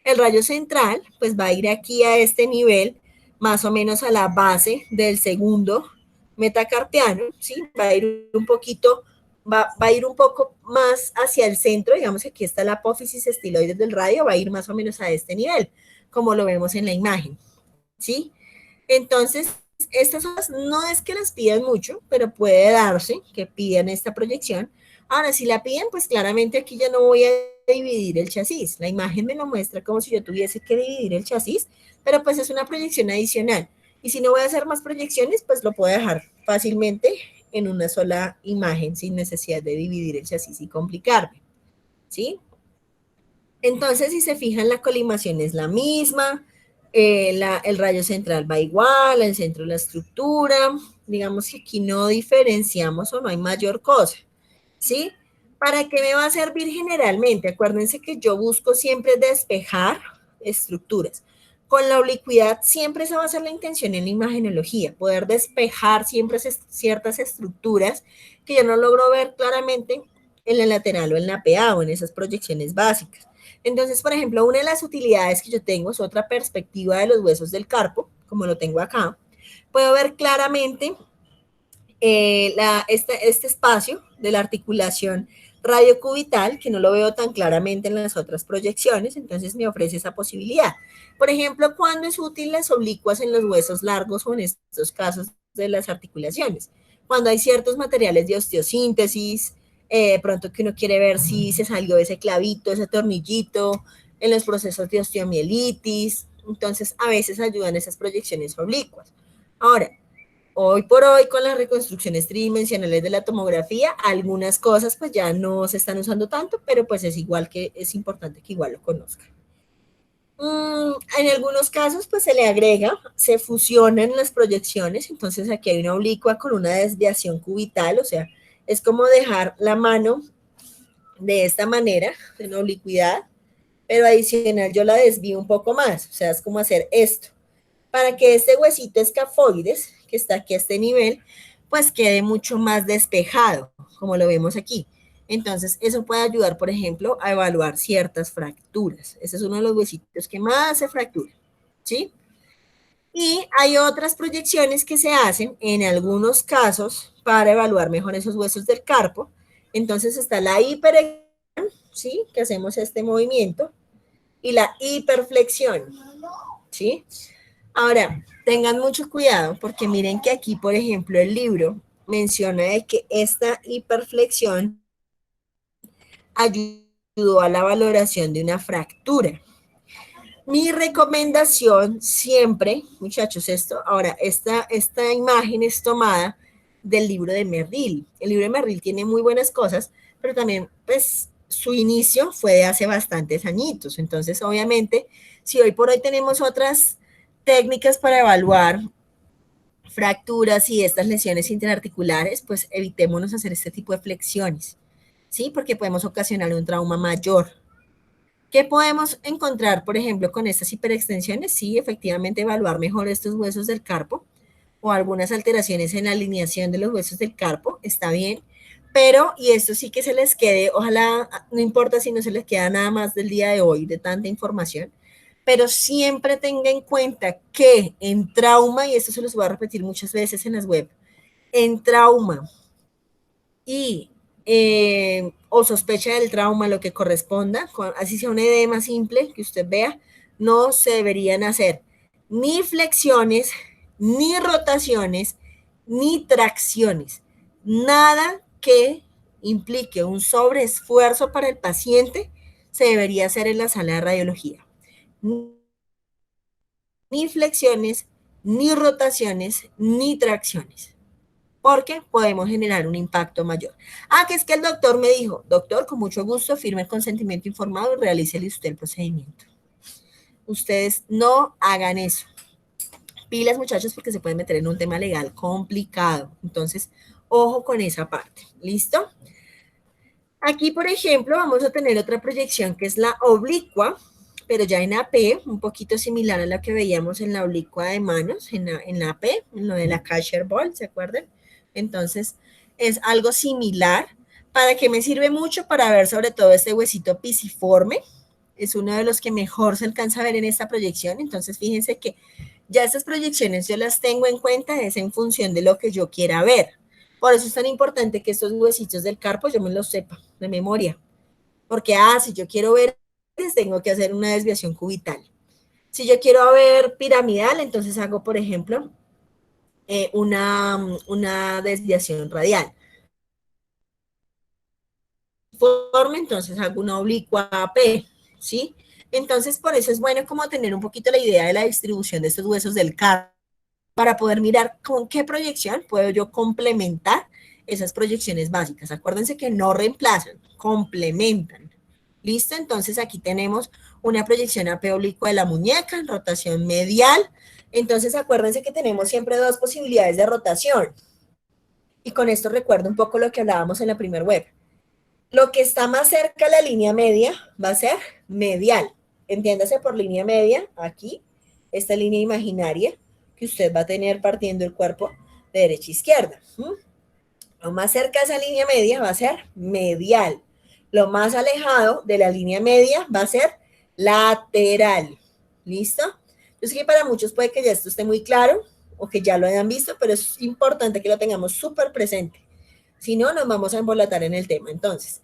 el rayo central, pues va a ir aquí a este nivel, más o menos a la base del segundo metacarpiano, ¿sí? Va a ir un poquito, va a ir un poco más hacia el centro, digamos que aquí está la apófisis estiloides del radio, va a ir más o menos a este nivel, como lo vemos en la imagen, ¿sí? Entonces, estas cosas no es que las pidan mucho, pero puede darse que pidan esta proyección. Ahora, si la piden, pues claramente aquí ya no voy a dividir el chasis. La imagen me lo muestra como si yo tuviese que dividir el chasis, pero pues es una proyección adicional. Y si no voy a hacer más proyecciones, pues lo puedo dejar fácilmente en una sola imagen sin necesidad de dividir el chasis y complicarme, ¿sí? Entonces, si se fijan, la colimación es la misma, el rayo central va igual, el centro de la estructura, digamos que aquí no diferenciamos o no hay mayor cosa, ¿sí? ¿Para qué me va a servir generalmente? Acuérdense que yo busco siempre despejar estructuras. Con la oblicuidad siempre esa va a ser la intención en la imagenología, poder despejar siempre ciertas estructuras que yo no logro ver claramente en la lateral o en la PA o en esas proyecciones básicas. Entonces, por ejemplo, una de las utilidades que yo tengo es otra perspectiva de los huesos del carpo, como lo tengo acá. Puedo ver claramente este espacio de la articulación radiocubital, que no lo veo tan claramente en las otras proyecciones, entonces me ofrece esa posibilidad. Por ejemplo, ¿cuándo es útil las oblicuas en los huesos largos o en estos casos de las articulaciones? Cuando hay ciertos materiales de osteosíntesis, pronto que uno quiere ver si se salió ese clavito, ese tornillito, en los procesos de osteomielitis, entonces a veces ayudan esas proyecciones oblicuas. Ahora, hoy por hoy, con las reconstrucciones tridimensionales de la tomografía, algunas cosas pues ya no se están usando tanto, pero pues es igual que, es importante que igual lo conozcan. En algunos casos pues se le agrega, se fusionan las proyecciones, entonces aquí hay una oblicua con una desviación cubital, o sea, es como dejar la mano de esta manera, en oblicuidad, pero adicional yo la desvío un poco más, o sea, es como hacer esto, para que este huesito escafoides, que está aquí a este nivel, pues quede mucho más despejado, como lo vemos aquí. Entonces, eso puede ayudar, por ejemplo, a evaluar ciertas fracturas. Ese es uno de los huesitos que más se fractura, ¿sí? Y hay otras proyecciones que se hacen, en algunos casos, para evaluar mejor esos huesos del carpo. Entonces, está la hiperextensión, ¿sí? Que hacemos este movimiento, y la hiperflexión, ¿sí? Ahora, tengan mucho cuidado porque miren que aquí, por ejemplo, el libro menciona de que esta hiperflexión ayudó a la valoración de una fractura. Mi recomendación siempre, muchachos, esta imagen es tomada del libro de Merrill. El libro de Merrill tiene muy buenas cosas, pero también, pues, su inicio fue de hace bastantes añitos. Entonces, obviamente, si hoy por hoy tenemos otras técnicas para evaluar fracturas y estas lesiones interarticulares, pues evitémonos hacer este tipo de flexiones, ¿sí? Porque podemos ocasionar un trauma mayor. ¿Qué podemos encontrar, por ejemplo, con estas hiperextensiones? Sí, efectivamente, evaluar mejor estos huesos del carpo o algunas alteraciones en la alineación de los huesos del carpo, está bien, pero, y esto sí que se les quede, ojalá, no importa si no se les queda nada más del día de hoy, de tanta información, pero siempre tenga en cuenta que en trauma, y esto se los voy a repetir muchas veces en las web, en trauma y o sospecha del trauma, lo que corresponda, así sea un edema simple que usted vea, no se deberían hacer ni flexiones, ni rotaciones, ni tracciones. Nada que implique un sobreesfuerzo para el paciente se debería hacer en la sala de radiología. Ni flexiones, ni rotaciones, ni tracciones, porque podemos generar un impacto mayor. Que es que el doctor me dijo, doctor, con mucho gusto, firme el consentimiento informado y realícele usted el procedimiento. Ustedes no hagan eso. Pilas, muchachos, porque se pueden meter en un tema legal complicado. Entonces, ojo con esa parte. ¿Listo? Aquí, por ejemplo, vamos a tener otra proyección que es la oblicua, pero ya en AP, un poquito similar a la que veíamos en la oblicua de manos, en la AP, en lo de la Kasher Ball, ¿se acuerdan? Entonces, es algo similar. ¿Para qué me sirve mucho? Para ver sobre todo este huesito pisiforme. Es uno de los que mejor se alcanza a ver en esta proyección. Entonces, fíjense que ya estas proyecciones yo las tengo en cuenta, es en función de lo que yo quiera ver. Por eso es tan importante que estos huesitos del carpo yo me los sepa de memoria. Porque, si yo quiero ver, tengo que hacer una desviación cubital. Si yo quiero ver piramidal, entonces hago, por ejemplo, una desviación radial. Entonces hago una oblicua P, ¿sí? Entonces, por eso es bueno como tener un poquito la idea de la distribución de estos huesos del carpo para poder mirar con qué proyección puedo yo complementar esas proyecciones básicas. Acuérdense que no reemplazan, complementan. ¿Listo? Entonces aquí tenemos una proyección AP oblicua de la muñeca, rotación medial. Entonces acuérdense que tenemos siempre dos posibilidades de rotación. Y con esto recuerdo un poco lo que hablábamos en la primera web. Lo que está más cerca a la línea media va a ser medial. Entiéndase por línea media, aquí, esta línea imaginaria que usted va a tener partiendo el cuerpo de derecha a izquierda. Lo más cerca de esa línea media va a ser medial. Lo más alejado de la línea media va a ser lateral. ¿Listo? Yo sé que para muchos puede que ya esto esté muy claro o que ya lo hayan visto, pero es importante que lo tengamos súper presente. Si no, nos vamos a embolatar en el tema. Entonces,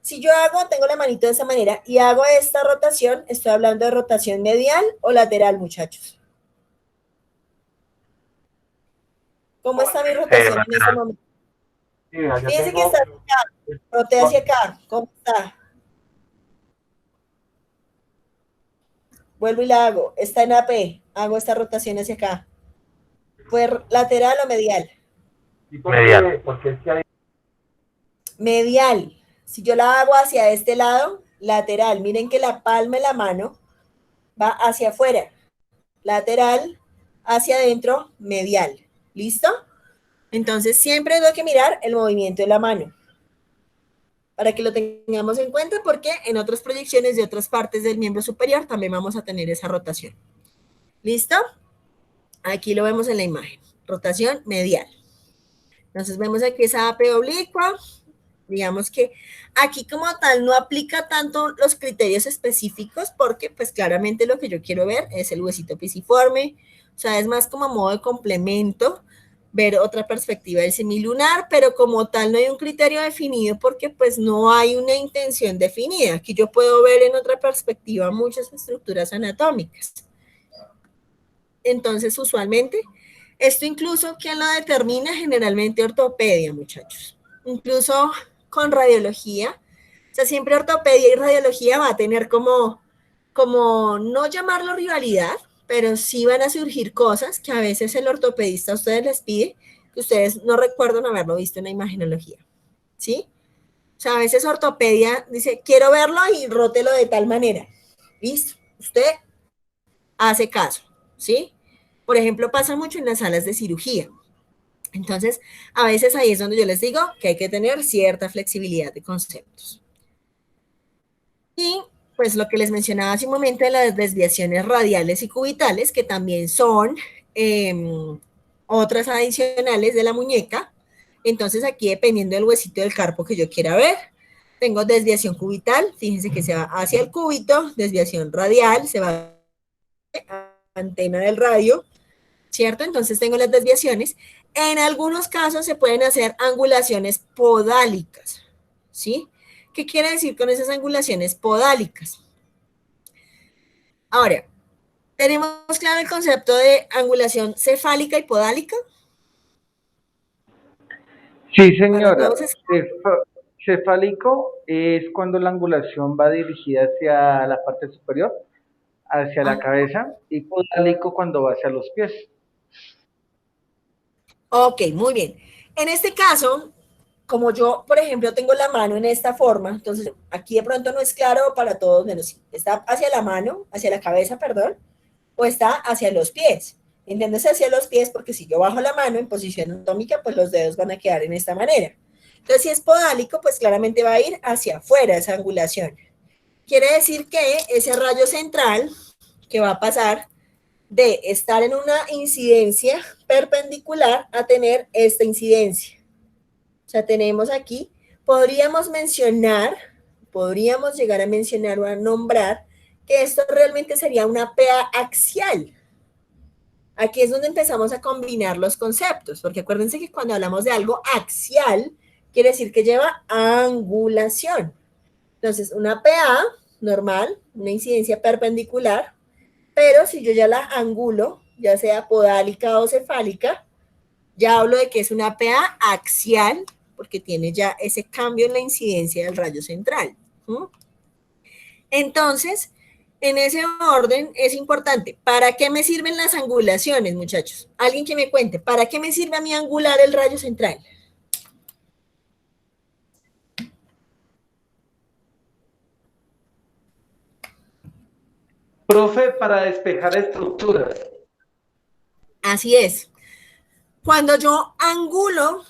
si yo tengo la manito de esa manera y hago esta rotación, estoy hablando de rotación medial o lateral, muchachos. ¿Cómo está mi rotación en este momento? Fíjense que está hacia acá, roté hacia acá. ¿Cómo está? Vuelvo y la hago. Está en AP. Hago esta rotación hacia acá. ¿Fue lateral o medial? Medial. Medial. Si yo la hago hacia este lado, lateral. Miren que la palma de la mano va hacia afuera. Lateral, hacia adentro, medial. ¿Listo? Entonces siempre tengo que mirar el movimiento de la mano. Para que lo tengamos en cuenta porque en otras proyecciones de otras partes del miembro superior también vamos a tener esa rotación. ¿Listo? Aquí lo vemos en la imagen. Rotación medial. Entonces vemos aquí esa AP oblicua. Digamos que aquí como tal no aplica tanto los criterios específicos porque pues claramente lo que yo quiero ver es el huesito pisiforme. O sea, es más como modo de complemento ver otra perspectiva del semilunar, pero como tal no hay un criterio definido porque pues no hay una intención definida. Aquí yo puedo ver en otra perspectiva muchas estructuras anatómicas. Entonces, usualmente, esto incluso, ¿quién lo determina? Generalmente ortopedia, muchachos. Incluso con radiología, o sea, siempre ortopedia y radiología va a tener como no llamarlo rivalidad, pero sí van a surgir cosas que a veces el ortopedista a ustedes les pide, que ustedes no recuerdan haberlo visto en la imagenología, ¿sí? O sea, a veces ortopedia dice, quiero verlo y rótelo de tal manera. ¿Listo? Usted hace caso, ¿sí? Por ejemplo, pasa mucho en las salas de cirugía. Entonces, a veces ahí es donde yo les digo que hay que tener cierta flexibilidad de conceptos. Y pues lo que les mencionaba hace un momento de las desviaciones radiales y cubitales, que también son otras adicionales de la muñeca. Entonces aquí, dependiendo del huesito del carpo que yo quiera ver, tengo desviación cubital, fíjense que se va hacia el cúbito, desviación radial, se va a la antena del radio, ¿cierto? Entonces tengo las desviaciones. En algunos casos se pueden hacer angulaciones podálicas, ¿sí? ¿Qué quiere decir con esas angulaciones podálicas? Ahora, ¿tenemos claro el concepto de angulación cefálica y podálica? Sí, señora. Cefálico es cuando la angulación va dirigida hacia la parte superior, hacia la cabeza, y podálico cuando va hacia los pies. Ok, muy bien. En este caso, como yo, por ejemplo, tengo la mano en esta forma, entonces aquí de pronto no es claro para todos, menos si está hacia la mano, hacia la cabeza, perdón, o está hacia los pies. Entiéndase hacia los pies porque si yo bajo la mano en posición anatómica, pues los dedos van a quedar en esta manera. Entonces, si es podálico, pues claramente va a ir hacia afuera esa angulación. Quiere decir que ese rayo central que va a pasar de estar en una incidencia perpendicular a tener esta incidencia. O sea, tenemos aquí, podríamos llegar a mencionar o a nombrar que esto realmente sería una PA axial. Aquí es donde empezamos a combinar los conceptos, porque acuérdense que cuando hablamos de algo axial, quiere decir que lleva angulación. Entonces, una PA normal, una incidencia perpendicular, pero si yo ya la angulo, ya sea podálica o cefálica, ya hablo de que es una PA axial, porque tiene ya ese cambio en la incidencia del rayo central. Entonces, en ese orden es importante. ¿Para qué me sirven las angulaciones, muchachos? Alguien que me cuente, ¿para qué me sirve a mí angular el rayo central? Profe, para despejar estructuras. Así es. Cuando yo angulo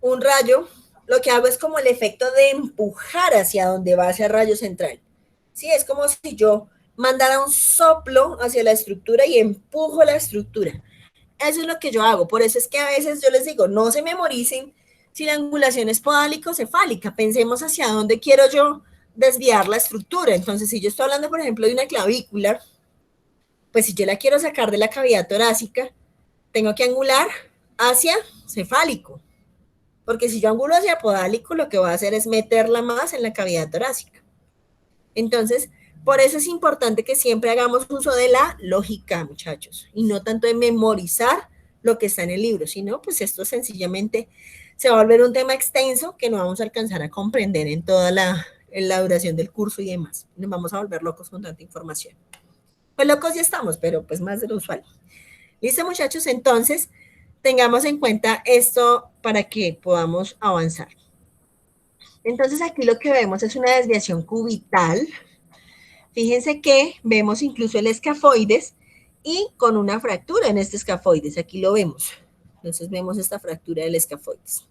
un rayo, lo que hago es como el efecto de empujar hacia donde va ese rayo central. Sí, es como si yo mandara un soplo hacia la estructura y empujo la estructura. Eso es lo que yo hago. Por eso es que a veces yo les digo, no se memoricen si la angulación es podálico-cefálica. Pensemos hacia dónde quiero yo desviar la estructura. Entonces, si yo estoy hablando, por ejemplo, de una clavícula, pues si yo la quiero sacar de la cavidad torácica, tengo que angular hacia cefálico. Porque si yo angulo hacia podálico, lo que voy a hacer es meterla más en la cavidad torácica. Entonces, por eso es importante que siempre hagamos uso de la lógica, muchachos, y no tanto de memorizar lo que está en el libro, sino pues esto sencillamente se va a volver un tema extenso que no vamos a alcanzar a comprender en toda la duración del curso y demás. Nos vamos a volver locos con tanta información. Pues locos ya estamos, pero pues más de lo usual. ¿Listo, muchachos? Entonces, tengamos en cuenta esto para que podamos avanzar. Entonces, aquí lo que vemos es una desviación cubital. Fíjense que vemos incluso el escafoides y con una fractura en este escafoides. Aquí lo vemos. Entonces, vemos esta fractura del escafoides.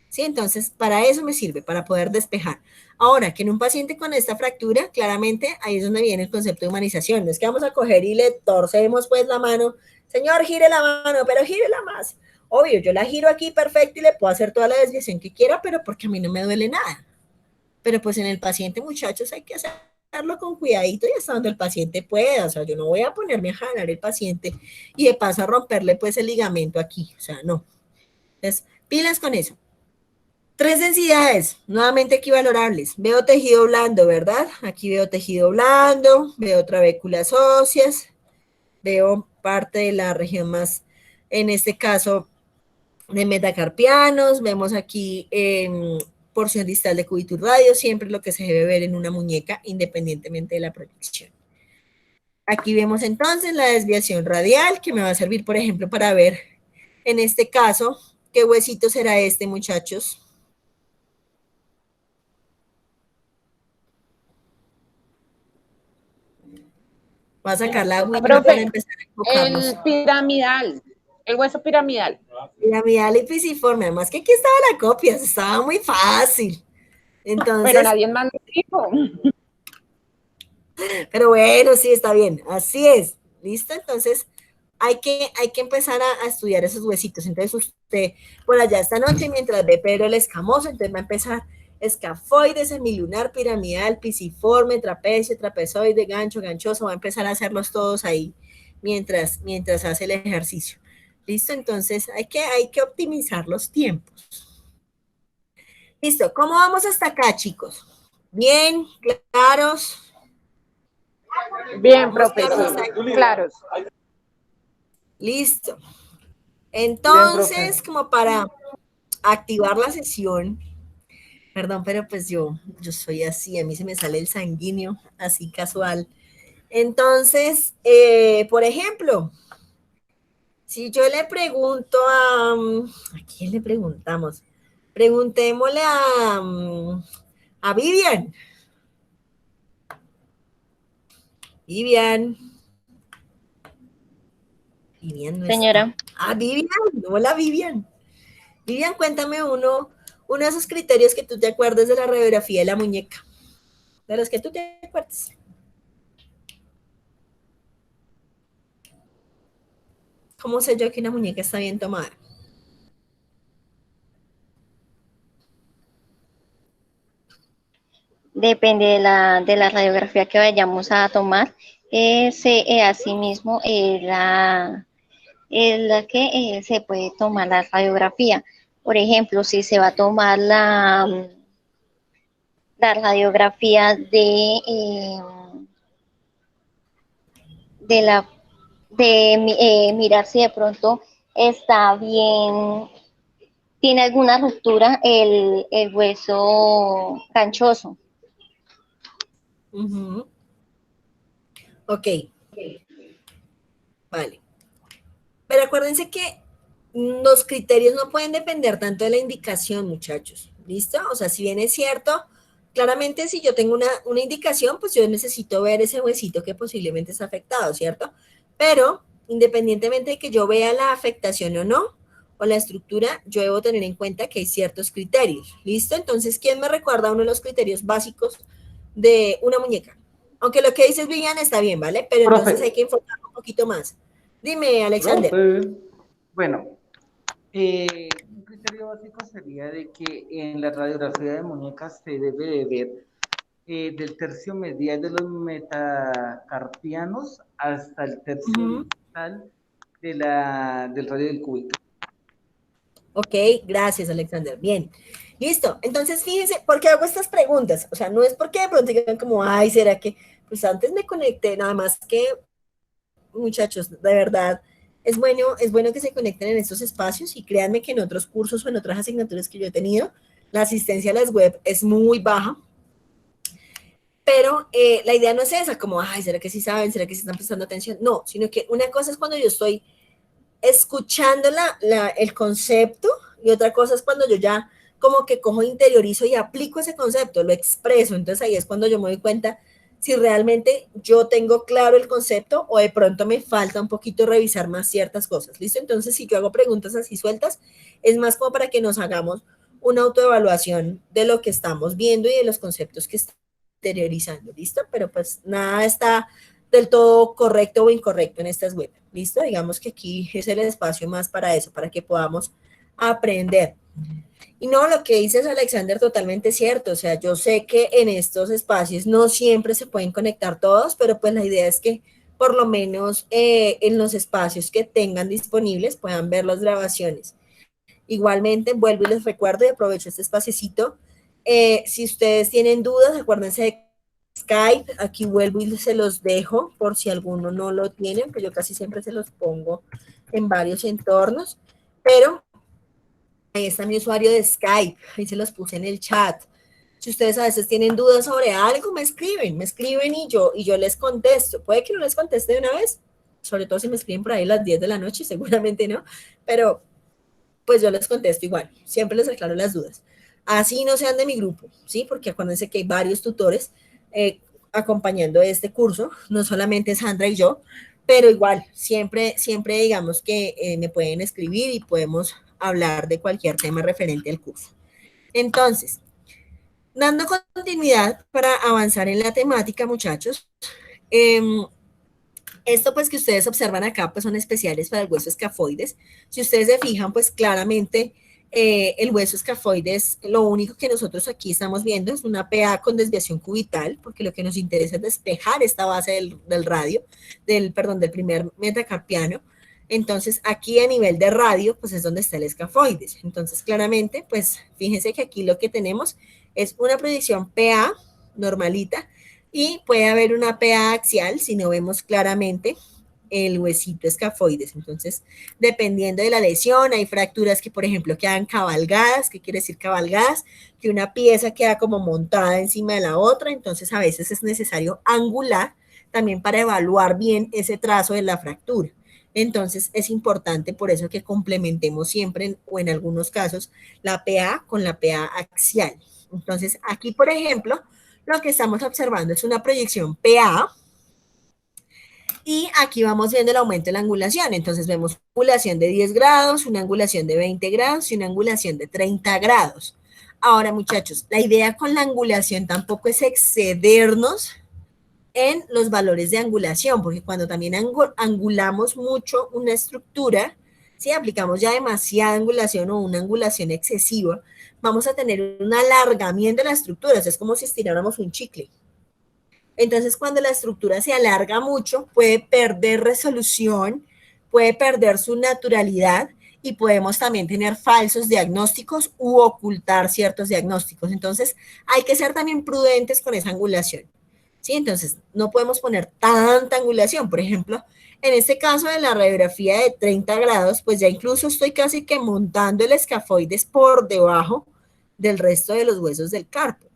¿Sí? Entonces, para eso me sirve, para poder despejar. Ahora, que en un paciente con esta fractura, claramente, ahí es donde viene el concepto de humanización. No es que vamos a coger y le torcemos pues la mano. Señor, gire la mano, pero gírela más. Obvio, yo la giro aquí perfecto y le puedo hacer toda la desviación que quiera, pero porque a mí no me duele nada. Pero pues en el paciente, muchachos, hay que hacerlo con cuidadito y hasta donde el paciente pueda. O sea, yo no voy a ponerme a jalar el paciente y de paso a romperle pues el ligamento aquí. O sea, no. Entonces, pilas con eso. 3 densidades, nuevamente equivalorables. Veo tejido blando, ¿verdad? Aquí veo tejido blando, veo trabéculas óseas, veo parte de la región más, en este caso, de metacarpianos. Vemos aquí porción distal de cubitus radio, siempre lo que se debe ver en una muñeca, independientemente de la proyección. Aquí vemos entonces la desviación radial, que me va a servir, por ejemplo, para ver, en este caso, qué huesito será este, muchachos. Voy a sacar la agüita para empezar a enfocarnos. El piramidal, el hueso piramidal. Piramidal y pisiforme, además que aquí estaba la copia, estaba muy fácil. Entonces, Pero nadie más lo dijo. Pero bueno, sí, está bien, así es. ¿Listo? Entonces, hay que empezar a estudiar esos huesitos. Entonces, usted por allá esta noche, mientras ve Pedro el Escamoso, entonces va a empezar escafoide, semilunar, piramidal, pisiforme, trapecio, trapezoide, gancho, ganchoso, va a empezar a hacerlos todos ahí mientras hace el ejercicio. ¿Listo? Entonces, hay que optimizar los tiempos. ¿Listo? ¿Cómo vamos hasta acá, chicos? ¿Bien? ¿Claros? Bien, profe, claros. Listo. Entonces, como para activar la sesión, perdón, pero pues yo soy así, a mí se me sale el sanguíneo, así casual. Entonces, por ejemplo, si yo le pregunto ¿a quién le preguntamos? Preguntémosle a Vivian. Vivian no Señora. está. Vivian, hola Vivian. Vivian, cuéntame uno de esos criterios que tú te acuerdes de la radiografía de la muñeca. De los que tú te acuerdes. ¿Cómo sé yo que una muñeca está bien tomada? Depende de la radiografía que vayamos a tomar. Asimismo, la que se puede tomar la radiografía. Por ejemplo, si se va a tomar la radiografía mirar si de pronto está bien, tiene alguna ruptura el hueso ganchoso. Ok. Vale. Pero acuérdense que los criterios no pueden depender tanto de la indicación, muchachos. ¿Listo? O sea, si bien es cierto, claramente si yo tengo una indicación, pues yo necesito ver ese huesito que posiblemente está afectado, ¿cierto? Pero independientemente de que yo vea la afectación o no, o la estructura, yo debo tener en cuenta que hay ciertos criterios. ¿Listo? Entonces, ¿quién me recuerda uno de los criterios básicos de una muñeca? Aunque lo que dices, Vivian, está bien, ¿vale? Pero Profe. entonces hay que informar un poquito más. Dime, Alexander. Profe. Bueno, un criterio básico sería de que en la radiografía de muñecas se debe de ver del tercio medial de los metacarpianos hasta el tercio distal del radio del cúbito. Ok, gracias, Alexander. Bien, listo. Entonces, fíjense, ¿por qué hago estas preguntas? O sea, no es porque de pronto digan como, ay, ¿será que? Pues antes me conecté, nada más que, muchachos, de verdad, es bueno que se conecten en estos espacios y créanme que en otros cursos o en otras asignaturas que yo he tenido, la asistencia a las web es muy baja. Pero la idea no es esa, como, ay, ¿será que sí saben? ¿Será que sí están prestando atención? No, sino que una cosa es cuando yo estoy escuchando el concepto y otra cosa es cuando yo ya como que cojo, interiorizo y aplico ese concepto, lo expreso. Entonces ahí es cuando yo me doy cuenta si realmente yo tengo claro el concepto o de pronto me falta un poquito revisar más ciertas cosas. ¿Listo? Entonces si yo hago preguntas así sueltas, es más como para que nos hagamos una autoevaluación de lo que estamos viendo y de los conceptos que estamos interiorizando. ¿Listo? Pero pues nada está del todo correcto o incorrecto en estas web. ¿Listo? Digamos que aquí es el espacio más para eso, para que podamos aprender. Y no, lo que dices, Alexander, totalmente cierto. O sea, yo sé que en estos espacios no siempre se pueden conectar todos, pero pues la idea es que por lo menos en los espacios que tengan disponibles puedan ver las grabaciones. Igualmente, vuelvo y les recuerdo y aprovecho este espaciecito. Si ustedes tienen dudas, acuérdense de Skype, aquí vuelvo y se los dejo por si alguno no lo tienen, pues yo casi siempre se los pongo en varios entornos, pero ahí está mi usuario de Skype, ahí se los puse en el chat. Si ustedes a veces tienen dudas sobre algo, me escriben y yo les contesto. Puede que no les conteste de una vez, sobre todo si me escriben por ahí a las 10 de la noche, seguramente no, pero pues yo les contesto igual, siempre les aclaro las dudas. Así no sean de mi grupo, ¿sí? Porque acuérdense que hay varios tutores acompañando este curso, no solamente Sandra y yo, pero igual, siempre digamos que me pueden escribir y podemos hablar de cualquier tema referente al curso. Entonces, dando continuidad para avanzar en la temática, muchachos, esto pues que ustedes observan acá pues son especiales para el hueso escafoides. Si ustedes se fijan pues claramente el hueso escafoides, lo único que nosotros aquí estamos viendo es una PA con desviación cubital, porque lo que nos interesa es despejar esta base del radio, del primer metacarpiano. Entonces aquí a nivel de radio pues es donde está el escafoides. Entonces claramente pues fíjense que aquí lo que tenemos es una proyección PA normalita, y puede haber una PA axial si no vemos claramente el huesito escafoides. Entonces, dependiendo de la lesión, hay fracturas que, por ejemplo, quedan cabalgadas. ¿Qué quiere decir cabalgadas? Que una pieza queda como montada encima de la otra, entonces a veces es necesario angular también para evaluar bien ese trazo de la fractura. Entonces, es importante por eso que complementemos siempre, o en algunos casos, la PA con la PA axial. Entonces, aquí, por ejemplo, lo que estamos observando es una proyección PA, y aquí vamos viendo el aumento de la angulación. Entonces vemos una angulación de 10 grados, una angulación de 20 grados y una angulación de 30 grados. Ahora, muchachos, la idea con la angulación tampoco es excedernos en los valores de angulación, porque cuando también angulamos mucho una estructura, si aplicamos ya demasiada angulación o una angulación excesiva, vamos a tener un alargamiento de la estructura. O sea, es como si estiráramos un chicle. Entonces, cuando la estructura se alarga mucho, puede perder resolución, puede perder su naturalidad y podemos también tener falsos diagnósticos u ocultar ciertos diagnósticos. Entonces, hay que ser también prudentes con esa angulación. ¿Sí? Entonces, no podemos poner tanta angulación. Por ejemplo, en este caso de la radiografía de 30 grados, pues ya incluso estoy casi que montando el escafoides por debajo del resto de los huesos del carpo.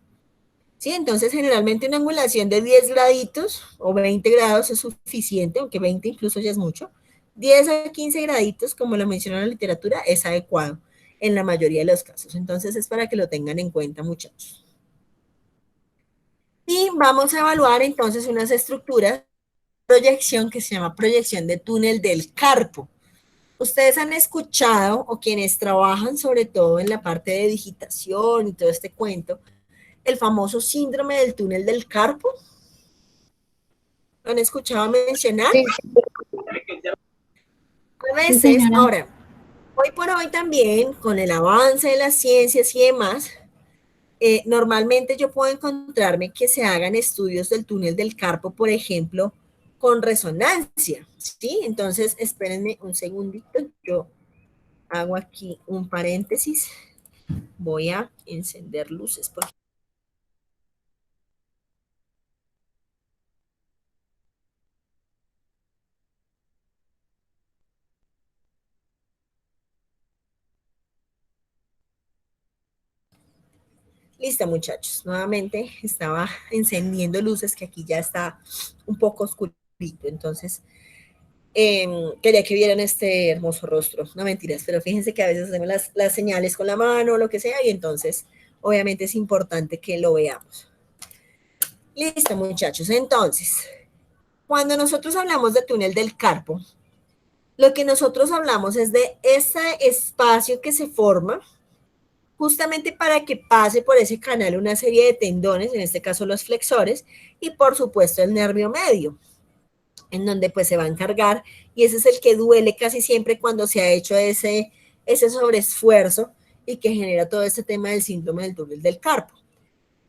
¿Sí? Entonces, generalmente una angulación de 10 graditos o 20 grados es suficiente, aunque 20 incluso ya es mucho. 10 a 15 graditos, como lo menciona la literatura, es adecuado en la mayoría de los casos. Entonces, es para que lo tengan en cuenta, muchachos. Y vamos a evaluar entonces unas estructuras de proyección que se llama proyección de túnel del carpo. Ustedes han escuchado, o quienes trabajan sobre todo en la parte de digitación y todo este cuento, el famoso síndrome del túnel del carpo. ¿Lo han escuchado mencionar? Sí, A veces, ahora, hoy por hoy también, con el avance de las ciencias y demás, normalmente yo puedo encontrarme que se hagan estudios del túnel del carpo, por ejemplo, con resonancia, ¿sí? Entonces, espérenme un segundito, yo hago aquí un paréntesis, voy a encender luces. Listo, muchachos, nuevamente estaba encendiendo luces, que aquí ya está un poco oscurito, entonces quería que vieran este hermoso rostro, no mentiras, pero fíjense que a veces hacemos las señales con la mano o lo que sea, y entonces obviamente es importante que lo veamos. Listo, muchachos, entonces, cuando nosotros hablamos de túnel del carpo, lo que nosotros hablamos es de ese espacio que se forma justamente para que pase por ese canal una serie de tendones, en este caso los flexores, y por supuesto el nervio medio, en donde pues se va a encargar, y ese es el que duele casi siempre cuando se ha hecho ese sobreesfuerzo y que genera todo este tema del síndrome del túnel del carpo.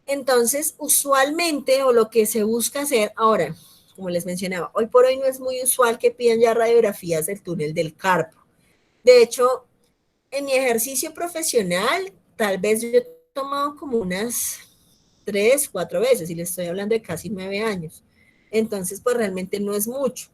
Entonces, usualmente, o lo que se busca hacer ahora, como les mencionaba, hoy por hoy no es muy usual que pidan ya radiografías del túnel del carpo. De hecho, en mi ejercicio profesional, tal vez yo he tomado como unas 3, 4 veces, y les estoy hablando de casi 9 años. Entonces, pues realmente no es mucho,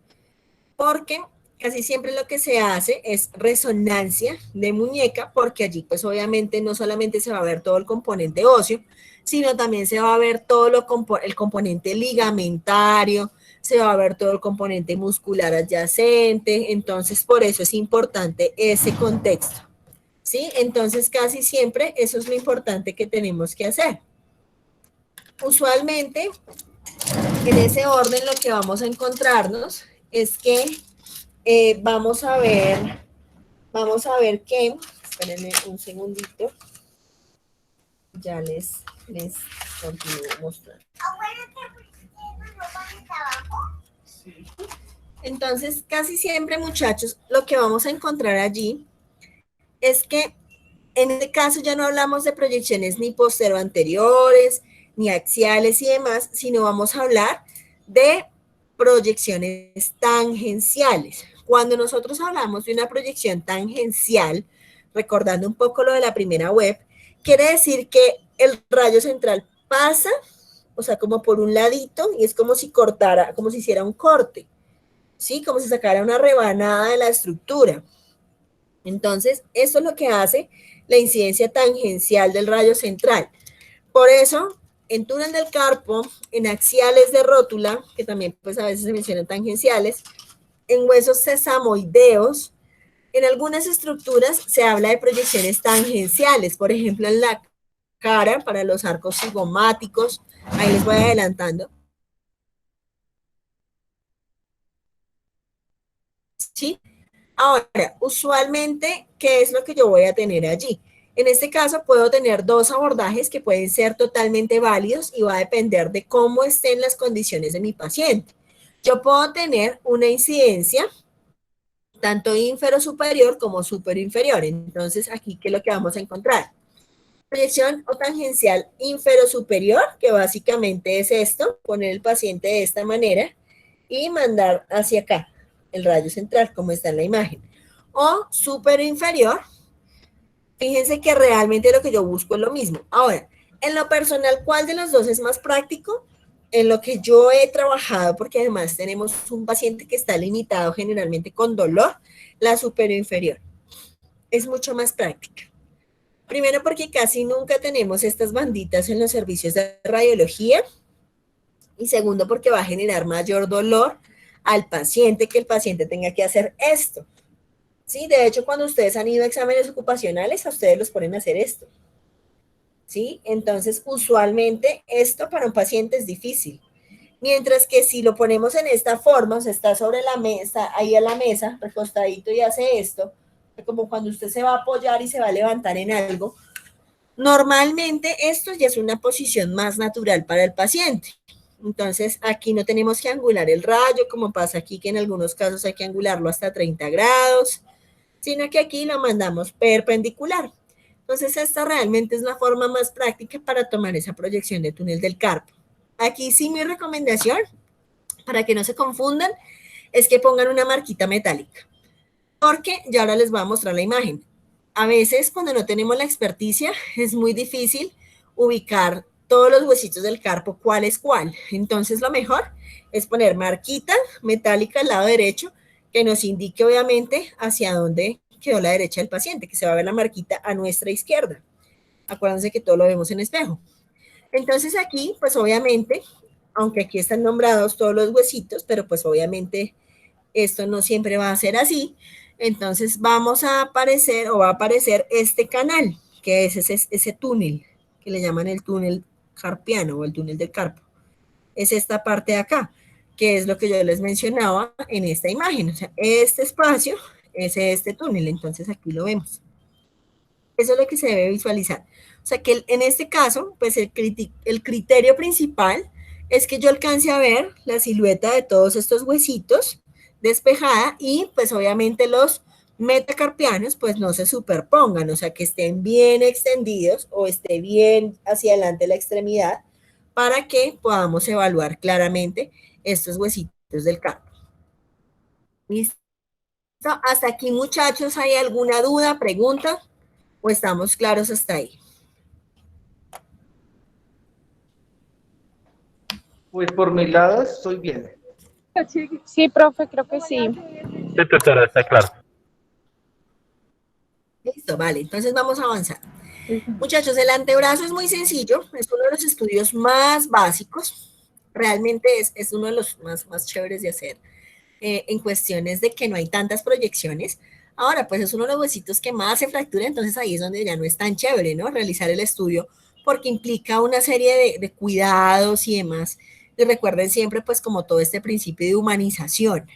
porque casi siempre lo que se hace es resonancia de muñeca, porque allí pues obviamente no solamente se va a ver todo el componente óseo, sino también se va a ver todo el componente ligamentario, se va a ver todo el componente muscular adyacente, entonces por eso es importante ese contexto, ¿sí? Entonces casi siempre eso es lo importante que tenemos que hacer. Usualmente, en ese orden lo que vamos a encontrarnos es que vamos a ver que, espérenme un segundito, ya les continúo mostrando. Entonces, casi siempre, muchachos, lo que vamos a encontrar allí es que en este caso ya no hablamos de proyecciones ni postero-anteriores, ni axiales y demás, sino vamos a hablar de proyecciones tangenciales. Cuando nosotros hablamos de una proyección tangencial, recordando un poco lo de la primera web, quiere decir que el rayo central pasa, o sea, como por un ladito, y es como si cortara, como si hiciera un corte, ¿sí? Como si sacara una rebanada de la estructura. Entonces, eso es lo que hace la incidencia tangencial del rayo central. Por eso, en túnel del carpo, en axiales de rótula, que también pues a veces se mencionan tangenciales, en huesos sesamoideos, en algunas estructuras se habla de proyecciones tangenciales, por ejemplo en la cara para los arcos cigomáticos, ahí les voy adelantando. ¿Sí? Ahora, usualmente, ¿qué es lo que yo voy a tener allí? En este caso, puedo tener dos abordajes que pueden ser totalmente válidos y va a depender de cómo estén las condiciones de mi paciente. Yo puedo tener una incidencia tanto inferior como superinferior. Entonces, aquí, ¿qué es lo que vamos a encontrar? Proyección o tangencial infero-superior, que básicamente es esto, poner el paciente de esta manera y mandar hacia acá el rayo central, como está en la imagen. O superinferior, fíjense que realmente lo que yo busco es lo mismo. Ahora, en lo personal, ¿cuál de los dos es más práctico? En lo que yo he trabajado, porque además tenemos un paciente que está limitado generalmente con dolor, la superinferior. Es mucho más práctica. Primero porque casi nunca tenemos estas banditas en los servicios de radiología. Y segundo porque va a generar mayor dolor al paciente que el paciente tenga que hacer esto. Sí, de hecho, cuando ustedes han ido a exámenes ocupacionales, a ustedes los ponen a hacer esto. ¿Sí? Entonces, usualmente esto para un paciente es difícil. Mientras que si lo ponemos en esta forma, o sea, está sobre la mesa, ahí a la mesa, recostadito y hace esto, como cuando usted se va a apoyar y se va a levantar en algo, normalmente esto ya es una posición más natural para el paciente. Entonces, aquí no tenemos que angular el rayo, como pasa aquí, que en algunos casos hay que angularlo hasta 30 grados, sino que aquí lo mandamos perpendicular. Entonces, esta realmente es la forma más práctica para tomar esa proyección de túnel del carpo. Aquí sí mi recomendación, para que no se confundan, es que pongan una marquita metálica, porque ya ahora les voy a mostrar la imagen. A veces cuando no tenemos la experticia es muy difícil ubicar todos los huesitos del carpo, cuál es cuál. Entonces lo mejor es poner marquita metálica al lado derecho que nos indique obviamente hacia dónde quedó la derecha del paciente, que se va a ver la marquita a nuestra izquierda. Acuérdense que todo lo vemos en espejo. Entonces aquí, pues obviamente, aunque aquí están nombrados todos los huesitos, pero pues obviamente esto no siempre va a ser así. Entonces vamos a aparecer o va a aparecer este canal, que es ese túnel, que le llaman el túnel carpiano o el túnel del carpo. Es esta parte de acá, que es lo que yo les mencionaba en esta imagen. O sea, este espacio es este túnel, entonces aquí lo vemos. Eso es lo que se debe visualizar. O sea que en este caso, pues el criterio principal es que yo alcance a ver la silueta de todos estos huesitos despejada y pues obviamente los metacarpianos pues no se superpongan, o sea que estén bien extendidos o esté bien hacia adelante la extremidad para que podamos evaluar claramente estos huesitos del carpo. ¿Listo? Hasta aquí, muchachos, ¿hay alguna duda, pregunta? ¿O estamos claros hasta ahí? Pues por mi lado estoy bien. Sí, profe, creo que sí. Sí, doctora, está claro. Listo, vale, entonces vamos a avanzar. Muchachos, el antebrazo es muy sencillo, es uno de los estudios más básicos, realmente es uno de los más chéveres de hacer en cuestiones de que no hay tantas proyecciones. Ahora, pues es uno de los huesitos que más se fractura, entonces ahí es donde ya no es tan chévere, ¿no? Realizar el estudio, porque implica una serie de cuidados y demás. Y recuerden siempre, pues, como todo este principio de humanización.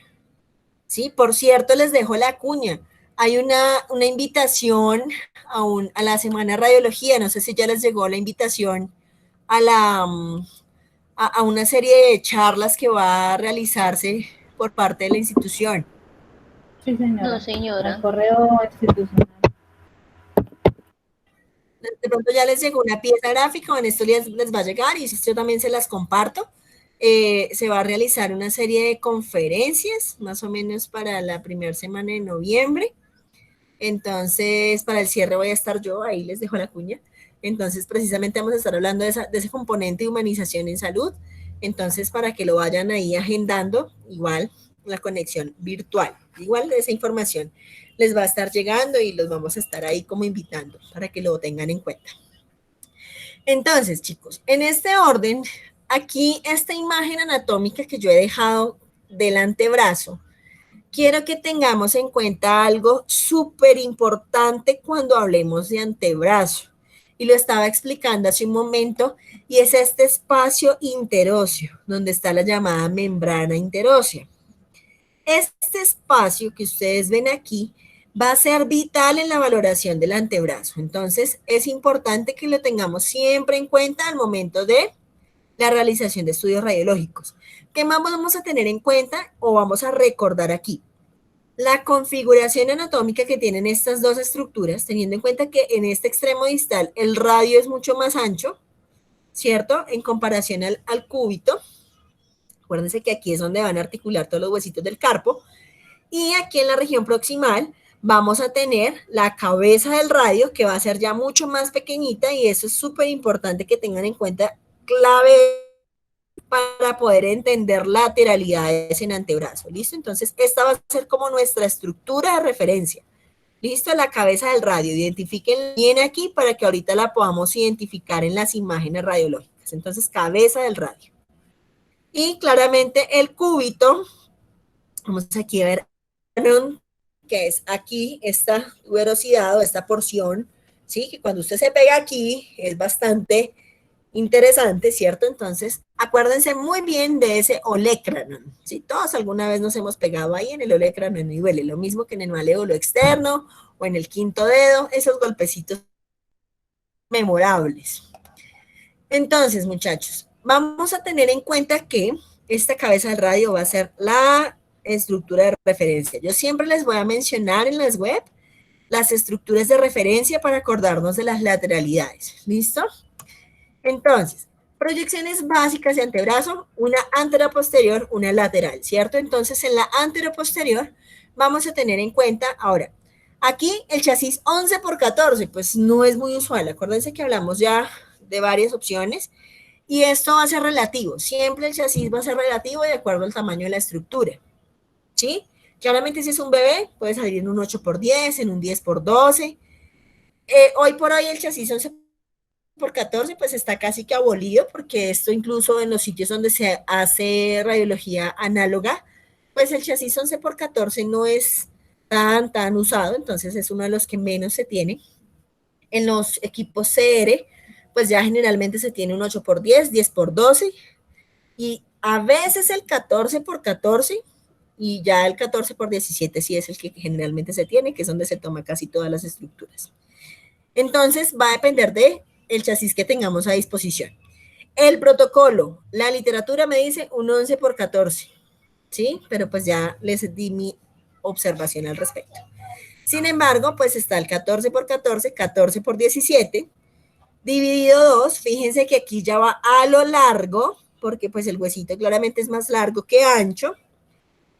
¿Sí? Por cierto, les dejo la cuña. Hay una invitación a la Semana de Radiología. No sé si ya les llegó la invitación a una serie de charlas que va a realizarse por parte de la institución. Sí, señora. No, señora. Al correo institucional. De pronto ya les llegó una pieza gráfica, o en esto les va a llegar, y yo también se las comparto. Se va a realizar una serie de conferencias, más o menos para la primera semana de noviembre. Entonces, para el cierre voy a estar yo, ahí les dejo la cuña. Entonces, precisamente vamos a estar hablando de ese componente de humanización en salud. Entonces, para que lo vayan ahí agendando, igual la conexión virtual. Igual esa información les va a estar llegando y los vamos a estar ahí como invitando para que lo tengan en cuenta. Entonces, chicos, en este orden, aquí esta imagen anatómica que yo he dejado del antebrazo, quiero que tengamos en cuenta algo súper importante cuando hablemos de antebrazo. Y lo estaba explicando hace un momento, y es este espacio interóseo, donde está la llamada membrana interósea. Este espacio que ustedes ven aquí va a ser vital en la valoración del antebrazo. Entonces, es importante que lo tengamos siempre en cuenta al momento de la realización de estudios radiológicos. ¿Qué más vamos a tener en cuenta o vamos a recordar aquí? La configuración anatómica que tienen estas dos estructuras, teniendo en cuenta que en este extremo distal el radio es mucho más ancho, ¿cierto? En comparación al cúbito. Acuérdense que aquí es donde van a articular todos los huesitos del carpo. Y aquí en la región proximal vamos a tener la cabeza del radio, que va a ser ya mucho más pequeñita, y eso es súper importante que tengan en cuenta, clave para poder entender lateralidades en antebrazo, ¿listo? Entonces, esta va a ser como nuestra estructura de referencia, ¿listo? La cabeza del radio, identifiquen bien aquí para que ahorita la podamos identificar en las imágenes radiológicas. Entonces, cabeza del radio. Y claramente el cúbito, vamos aquí a ver, que es aquí esta tuberosidad o esta porción, ¿sí? Que cuando usted se pega aquí es bastante interesante, ¿cierto? Entonces, acuérdense muy bien de ese olecranon, ¿sí? Todos alguna vez nos hemos pegado ahí en el olecranon y duele, lo mismo que en el malévolo externo o en el quinto dedo, esos golpecitos memorables. Entonces, muchachos, vamos a tener en cuenta que esta cabeza del radio va a ser la estructura de referencia. Yo siempre les voy a mencionar en las web las estructuras de referencia para acordarnos de las lateralidades. ¿Listo? Entonces, proyecciones básicas de antebrazo, una anteroposterior, una lateral, ¿cierto? Entonces, en la anteroposterior vamos a tener en cuenta, ahora, aquí el chasis 11 por 14, pues no es muy usual. Acuérdense que hablamos ya de varias opciones y esto va a ser relativo. Siempre el chasis va a ser relativo de acuerdo al tamaño de la estructura, ¿sí? Claramente si es un bebé, puede salir en un 8 por 10, en un 10 por 12. Hoy por hoy el chasis 11 por 14 pues está casi que abolido porque esto incluso en los sitios donde se hace radiología análoga, pues el chasis 11 por 14 no es tan usado, entonces es uno de los que menos se tiene. En los equipos CR, pues ya generalmente se tiene un 8 por 10, 10 por 12 y a veces el 14 por 14 y ya el 14 por 17 sí es el que generalmente se tiene, que es donde se toma casi todas las estructuras. Entonces va a depender de el chasis que tengamos a disposición. El protocolo, la literatura me dice un 11 por 14, ¿sí? Pero pues ya les di mi observación al respecto. Sin embargo, pues está el 14 por 14, 14 por 17, dividido 2, fíjense que aquí ya va a lo largo, porque pues el huesito claramente es más largo que ancho.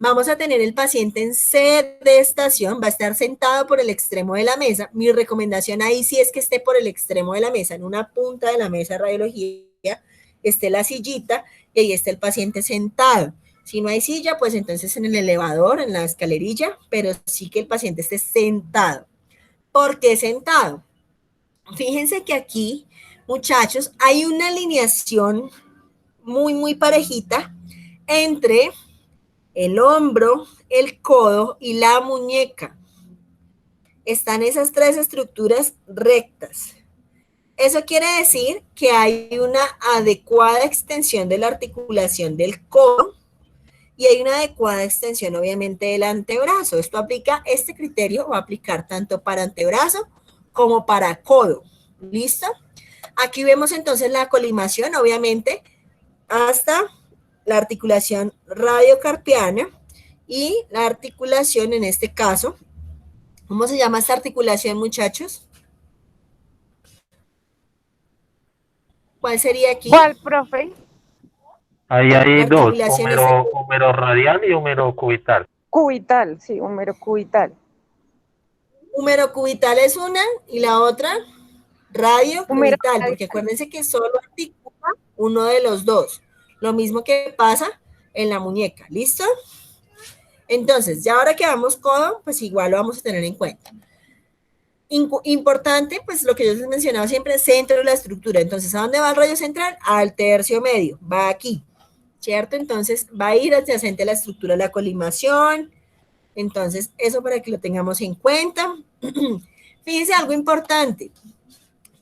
Vamos a tener el paciente en sedestación, va a estar sentado por el extremo de la mesa. Mi recomendación ahí sí es que esté por el extremo de la mesa, en una punta de la mesa de radiología, esté la sillita y ahí está el paciente sentado. Si no hay silla, pues entonces en el elevador, en la escalerilla, pero sí que el paciente esté sentado. ¿Por qué sentado? Fíjense que aquí, muchachos, hay una alineación muy parejita entre el hombro, el codo y la muñeca. Están esas tres estructuras rectas. Eso quiere decir que hay una adecuada extensión de la articulación del codo y hay una adecuada extensión, obviamente, del antebrazo. Este criterio va a aplicar tanto para antebrazo como para codo. ¿Listo? Aquí vemos entonces la colimación, obviamente, hasta la articulación radiocarpiana y la articulación en este caso. ¿Cómo se llama esta articulación, muchachos? ¿Cuál sería aquí? ¿Cuál, profe? Ahí hay dos, articulación es húmero radial y húmero cubital. Cubital, sí, húmero cubital. húmero cubital es una y la otra radio Húmero cubital, radial. porque acuérdense que solo articula uno de los dos. Lo mismo que pasa en la muñeca, ¿listo? Entonces, ya ahora que vamos codo, pues igual lo vamos a tener en cuenta. Importante, pues lo que yo les he mencionado siempre, centro de la estructura. Entonces, ¿a dónde va el radio central? Al tercio medio, va aquí, ¿cierto? Entonces, va a ir adyacente a la estructura de la colimación. Entonces, eso para que lo tengamos en cuenta. Fíjense algo importante,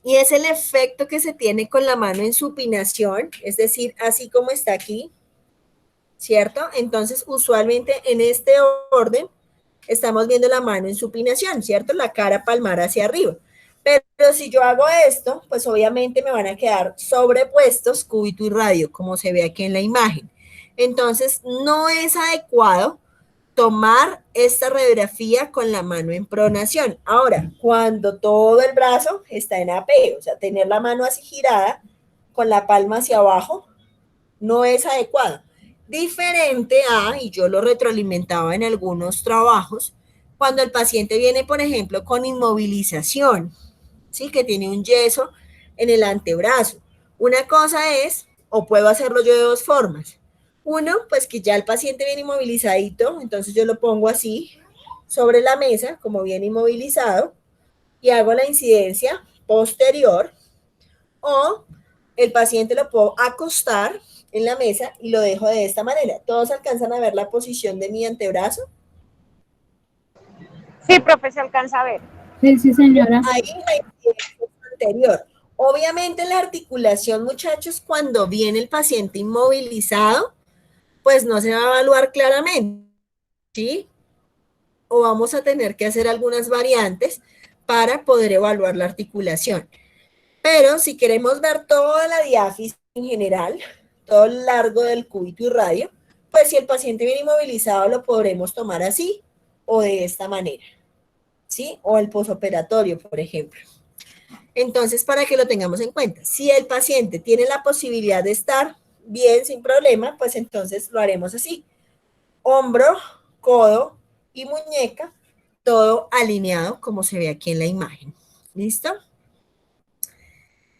y es el efecto que se tiene con la mano en supinación, es decir, así como está aquí, ¿cierto? Entonces, usualmente en este orden, estamos viendo la mano en supinación, ¿cierto? La cara palmar hacia arriba. Pero si yo hago esto, pues obviamente me van a quedar sobrepuestos cúbito y radio, como se ve aquí en la imagen. Entonces, no es adecuado tomar esta radiografía con la mano en pronación. Ahora, cuando todo el brazo está en AP, o sea, tener la mano así girada, con la palma hacia abajo, no es adecuado. Diferente a, y yo lo retroalimentaba en algunos trabajos, cuando el paciente viene, por ejemplo, con inmovilización, ¿sí? Que tiene un yeso en el antebrazo. Una cosa es, o puedo hacerlo yo de dos formas. Uno, pues que ya el paciente viene inmovilizadito, entonces yo lo pongo así sobre la mesa, como viene inmovilizado, y hago la incidencia posterior, o el paciente lo puedo acostar en la mesa y lo dejo de esta manera. ¿Todos alcanzan a ver la posición de mi antebrazo? Sí, profe, se alcanza a ver. Sí, sí, señora. Ahí la incidencia es anterior. Obviamente la articulación, muchachos, cuando viene el paciente inmovilizado, pues no se va a evaluar claramente, ¿sí? O vamos a tener que hacer algunas variantes para poder evaluar la articulación. Pero si queremos ver toda la diáfisis en general, todo el largo del cúbito y radio, pues si el paciente viene inmovilizado lo podremos tomar así o de esta manera, ¿sí? O el posoperatorio, por ejemplo. Entonces, para que lo tengamos en cuenta, si el paciente tiene la posibilidad de estar bien, sin problema, pues entonces lo haremos así. Hombro, codo y muñeca, todo alineado como se ve aquí en la imagen. ¿Listo?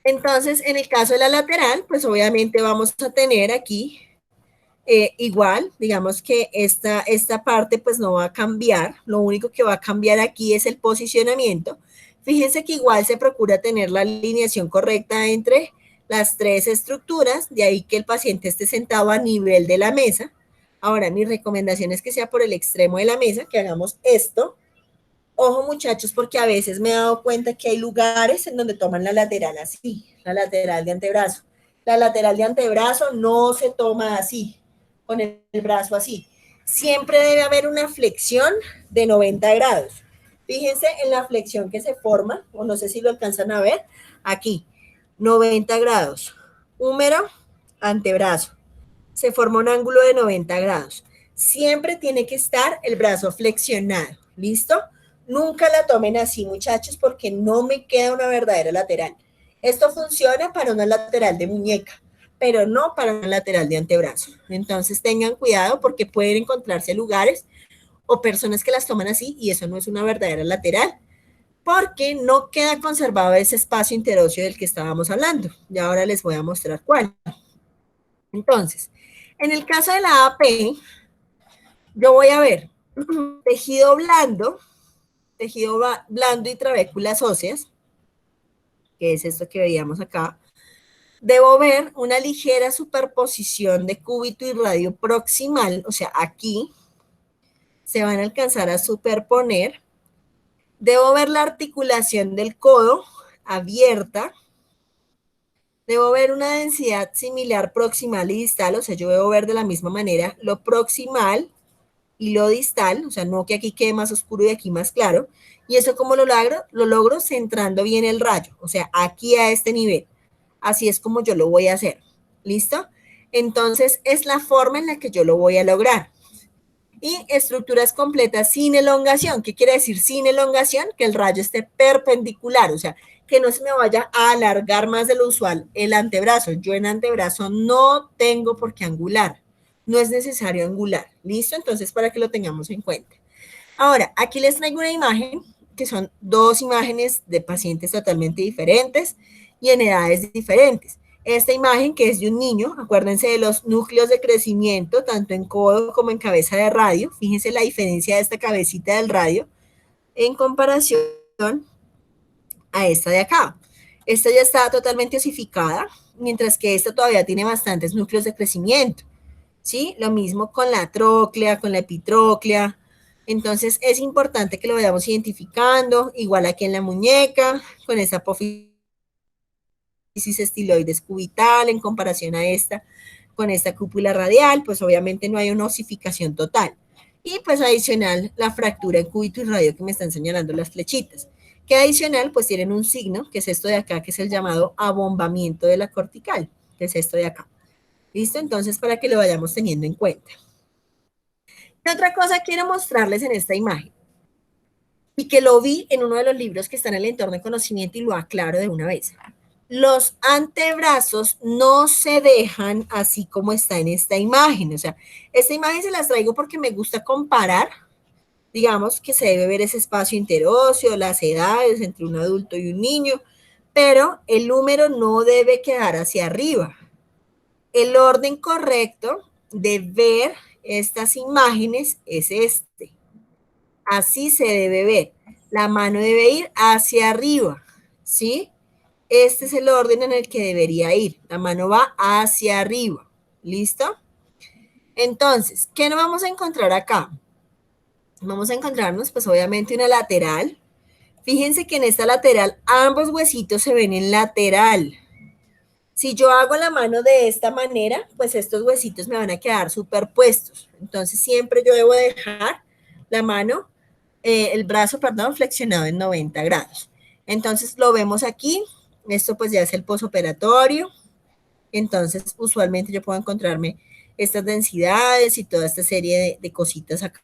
Entonces, en el caso de la lateral, pues obviamente vamos a tener aquí igual, digamos que esta parte pues no va a cambiar, lo único que va a cambiar aquí es el posicionamiento. Fíjense que igual se procura tener la alineación correcta entre las tres estructuras, de ahí que el paciente esté sentado a nivel de la mesa. Ahora, mi recomendación es que sea por el extremo de la mesa, que hagamos esto. Ojo, muchachos, porque a veces me he dado cuenta que hay lugares en donde toman la lateral así, la lateral de antebrazo. La lateral de antebrazo no se toma así, con el brazo así. Siempre debe haber una flexión de 90 grados. Fíjense en la flexión que se forma, o no sé si lo alcanzan a ver, aquí, 90 grados. Húmero, antebrazo. Se forma un ángulo de 90 grados. Siempre tiene que estar el brazo flexionado. ¿Listo? Nunca la tomen así, muchachos, porque no me queda una verdadera lateral. Esto funciona para una lateral de muñeca, pero no para una lateral de antebrazo. Entonces tengan cuidado porque pueden encontrarse lugares o personas que las toman así y eso no es una verdadera lateral, porque no queda conservado ese espacio interóseo del que estábamos hablando. Y ahora les voy a mostrar cuál. Entonces, en el caso de la AP, yo voy a ver tejido blando y trabéculas óseas, que es esto que veíamos acá. Debo ver una ligera superposición de cúbito y radio proximal, o sea, aquí se van a alcanzar a superponer. Debo ver la articulación del codo abierta. Debo ver una densidad similar proximal y distal, o sea, yo debo ver de la misma manera lo proximal y lo distal, o sea, no que aquí quede más oscuro y aquí más claro. ¿Y eso cómo lo logro? Lo logro centrando bien el rayo, o sea, aquí a este nivel. Así es como yo lo voy a hacer. ¿Listo? Entonces, es la forma en la que yo lo voy a lograr. Y estructuras completas sin elongación. ¿Qué quiere decir sin elongación? Que el rayo esté perpendicular, o sea, que no se me vaya a alargar más de lo usual el antebrazo. Yo en antebrazo no tengo por qué angular. No es necesario angular. ¿Listo? Entonces, para que lo tengamos en cuenta. Ahora, aquí les traigo una imagen, que son dos imágenes de pacientes totalmente diferentes y en edades diferentes. Esta imagen que es de un niño, acuérdense de los núcleos de crecimiento, tanto en codo como en cabeza de radio. Fíjense la diferencia de esta cabecita del radio en comparación a esta de acá. Esta ya está totalmente osificada, mientras que esta todavía tiene bastantes núcleos de crecimiento. ¿Sí? Lo mismo con la tróclea, con la epitróclea. Entonces es importante que lo vayamos identificando, igual aquí en la muñeca, con esa apófisis estiloides cubital en comparación a esta, con esta cúpula radial, pues obviamente no hay una osificación total. Y pues adicional, la fractura en cúbito y radio que me están señalando las flechitas. Que adicional, pues tienen un signo, que es esto de acá, que es el llamado abombamiento de la cortical, que es esto de acá. ¿Listo? Entonces, para que lo vayamos teniendo en cuenta. ¿Qué otra cosa quiero mostrarles en esta imagen? Y que lo vi en uno de los libros que está en el entorno de conocimiento y lo aclaro de una vez. Los antebrazos no se dejan así como está en esta imagen. O sea, esta imagen se las traigo porque me gusta comparar. Digamos que se debe ver ese espacio interóseo, las edades entre un adulto y un niño, pero el número no debe quedar hacia arriba. El orden correcto de ver estas imágenes es este. Así se debe ver. La mano debe ir hacia arriba, ¿sí? Este es el orden en el que debería ir. La mano va hacia arriba. ¿Listo? Entonces, ¿qué nos vamos a encontrar acá? Vamos a encontrarnos, pues obviamente una lateral Fíjense que en esta lateral ambos huesitos se ven en lateral. Si yo hago la mano de esta manera, pues estos huesitos me van a quedar superpuestos. Entonces siempre yo debo dejar la mano, el brazo, perdón, flexionado en 90 grados. Entonces lo vemos aquí. Esto pues ya es el posoperatorio. Entonces usualmente yo puedo encontrarme estas densidades y toda esta serie de cositas acá.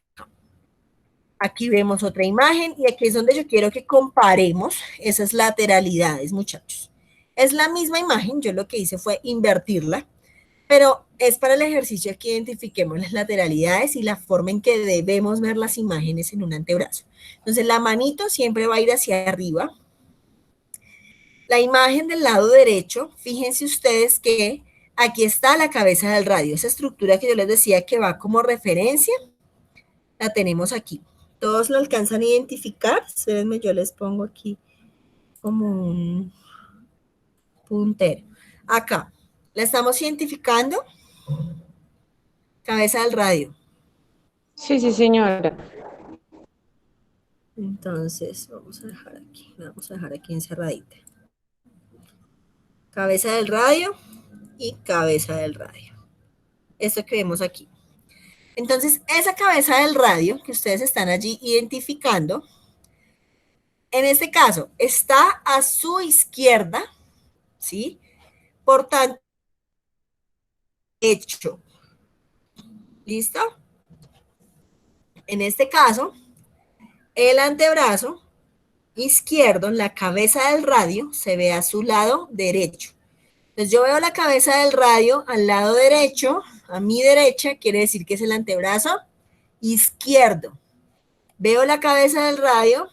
Aquí vemos otra imagen y aquí es donde yo quiero que comparemos esas lateralidades, muchachos. Es la misma imagen, yo lo que hice fue invertirla, pero es para el ejercicio que identifiquemos las lateralidades y la forma en que debemos ver las imágenes en un antebrazo. Entonces la manito siempre va a ir hacia arriba. La imagen del lado derecho, fíjense ustedes que aquí está la cabeza del radio, esa estructura que yo les decía que va como referencia, la tenemos aquí. ¿Todos lo alcanzan a identificar? Espérenme, yo les pongo aquí como un puntero. Acá, ¿la estamos identificando? Cabeza del radio. Sí, sí, señora. Entonces, vamos a dejar aquí encerradita. Cabeza del radio y cabeza del radio. Esto que vemos aquí. Entonces, esa cabeza del radio que ustedes están allí identificando, en este caso, está a su izquierda, ¿sí? Por tanto, derecho. ¿Listo? En este caso, el antebrazo izquierdo, la cabeza del radio, se ve a su lado derecho. Entonces, yo veo la cabeza del radio al lado derecho, a mi derecha, quiere decir que es el antebrazo izquierdo. Veo la cabeza del radio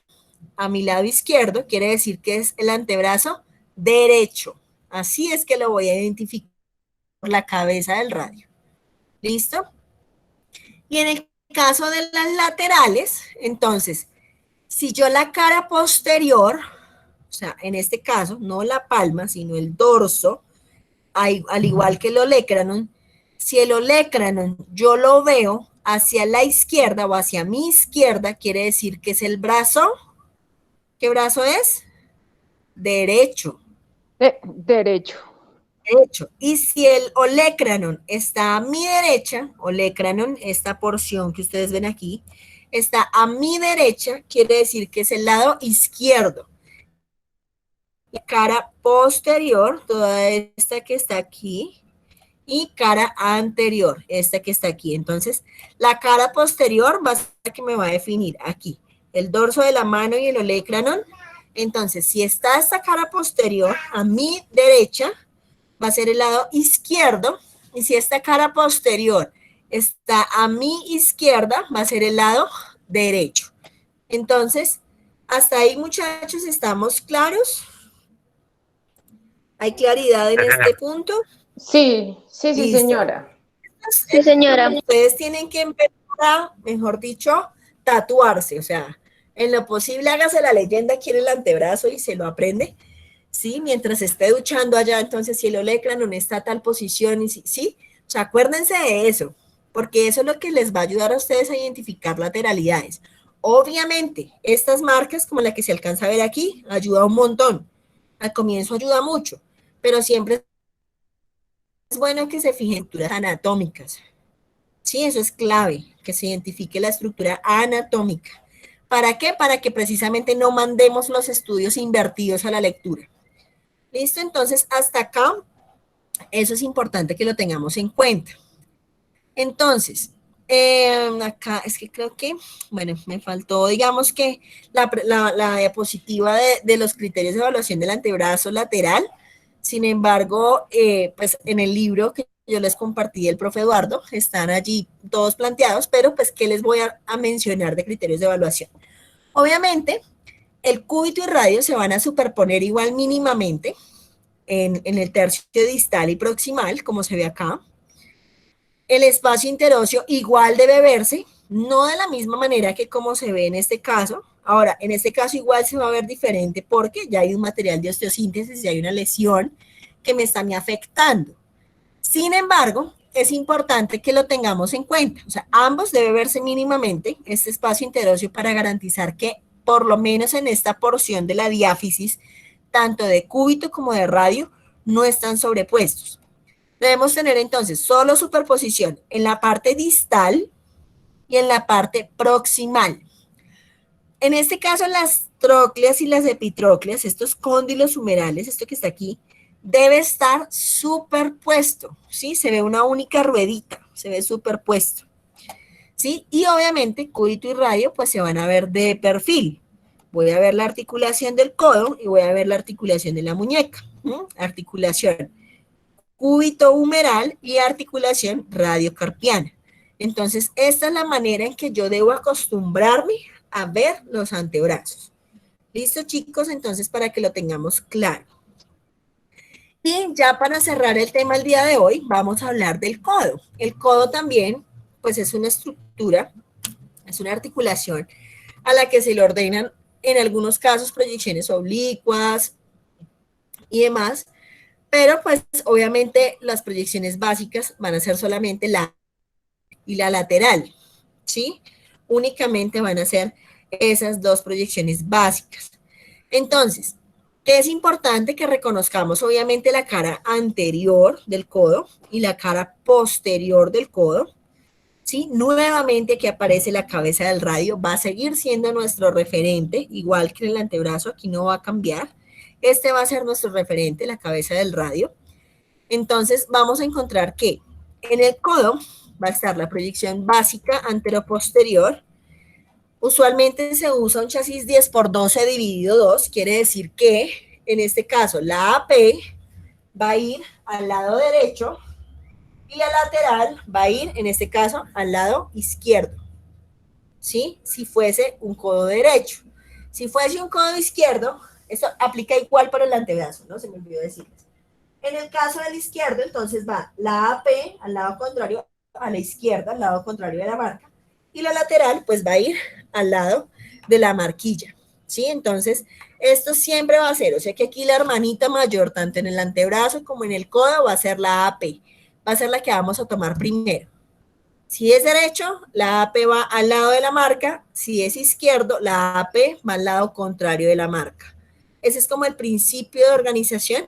a mi lado izquierdo, quiere decir que es el antebrazo derecho. Así es que lo voy a identificar por la cabeza del radio. ¿Listo? Y en el caso de las laterales, entonces, si yo la cara posterior, o sea, en este caso, no la palma, sino el dorso, al igual que el olecranon, si el olecranon yo lo veo hacia la izquierda o hacia mi izquierda, quiere decir que es el brazo. ¿Qué brazo es? Derecho. Derecho. Derecho. Y si el olecranon está a mi derecha, olecranon, esta porción que ustedes ven aquí, está a mi derecha, quiere decir que es el lado izquierdo. La cara posterior, toda esta que está aquí, y cara anterior, esta que está aquí. Entonces, la cara posterior va a ser la que me va a definir aquí, el dorso de la mano y el olecranon. Entonces, si está esta cara posterior a mi derecha, va a ser el lado izquierdo, y si esta cara posterior está a mi izquierda, va a ser el lado derecho. Entonces, hasta ahí, muchachos, ¿estamos claros? ¿Hay claridad en este punto? Sí, sí, sí, Listo. señora. Sí, señora. Ustedes tienen que empezar a, mejor dicho, tatuarse, o sea, en lo posible hágase la leyenda aquí en el antebrazo y se lo aprende, ¿sí? Mientras esté duchando allá, entonces si el olecranon está a tal posición, y ¿sí? O sea, acuérdense de eso, porque eso es lo que les va a ayudar a ustedes a identificar lateralidades. Obviamente, estas marcas, como la que se alcanza a ver aquí, ayuda un montón. Al comienzo ayuda mucho, pero siempre es bueno que se fijen en estructuras anatómicas. Sí, eso es clave, que se identifique la estructura anatómica. ¿Para qué? Para que precisamente no mandemos los estudios invertidos a la lectura. ¿Listo? Entonces, hasta acá, eso es importante que lo tengamos en cuenta. Entonces, acá es que creo que, bueno, me faltó, digamos que la diapositiva de los criterios de evaluación del antebrazo lateral. Sin embargo, pues en el libro que yo les compartí del profe Eduardo, están allí todos planteados, pero pues, ¿qué les voy a mencionar de criterios de evaluación? Obviamente, el cúbito y radio se van a superponer igual mínimamente en el tercio distal y proximal, como se ve acá. El espacio interóseo igual debe verse, no de la misma manera que como se ve en este caso. Ahora, en este caso igual se va a ver diferente porque ya hay un material de osteosíntesis y hay una lesión que me está afectando. Sin embargo, es importante que lo tengamos en cuenta. O sea, ambos debe verse mínimamente este espacio interóseo para garantizar que por lo menos en esta porción de la diáfisis, tanto de cúbito como de radio, no están sobrepuestos. Debemos tener entonces solo superposición en la parte distal y en la parte proximal. En este caso, las trócleas y las epitrócleas, estos cóndilos humerales, esto que está aquí, debe estar superpuesto, ¿sí? Se ve una única ruedita, se ve superpuesto, ¿sí? Y obviamente, cúbito y radio, pues se van a ver de perfil. Voy a ver la articulación del codo y voy a ver la articulación de la muñeca. Articulación cúbito humeral y articulación radiocarpiana. Entonces, esta es la manera en que yo debo acostumbrarme a ver los antebrazos. ¿Listo, chicos? Entonces, para que lo tengamos claro. Y ya para cerrar el tema el día de hoy, vamos a hablar del codo. El codo también, pues es una estructura, es una articulación a la que se le ordenan, en algunos casos, proyecciones oblicuas y demás, pero pues obviamente las proyecciones básicas van a ser solamente la y la lateral, ¿sí? Únicamente van a ser esas dos proyecciones básicas. Entonces, ¿qué es importante? Que reconozcamos obviamente la cara anterior del codo y la cara posterior del codo, ¿sí? Nuevamente aquí aparece la cabeza del radio, va a seguir siendo nuestro referente, igual que en el antebrazo, aquí no va a cambiar. Este va a ser nuestro referente, la cabeza del radio. Entonces vamos a encontrar que en el codo va a estar la proyección básica anteroposterior. Usualmente se usa un chasis 10 por 12 dividido 2, quiere decir que en este caso la AP va a ir al lado derecho y la lateral va a ir, en este caso, al lado izquierdo, ¿sí? Si fuese un codo derecho. Si fuese un codo izquierdo, esto aplica igual para el antebrazo, ¿no? Se me olvidó decirles. En el caso del izquierdo, entonces va la AP al lado contrario, a la izquierda, al lado contrario de la marca, y la lateral, pues va a ir al lado de la marquilla, ¿sí? Entonces, esto siempre va a ser, o sea que aquí la hermanita mayor, tanto en el antebrazo como en el codo, va a ser la AP, va a ser la que vamos a tomar primero. Si es derecho, la AP va al lado de la marca, si es izquierdo, la AP va al lado contrario de la marca. Ese es como el principio de organización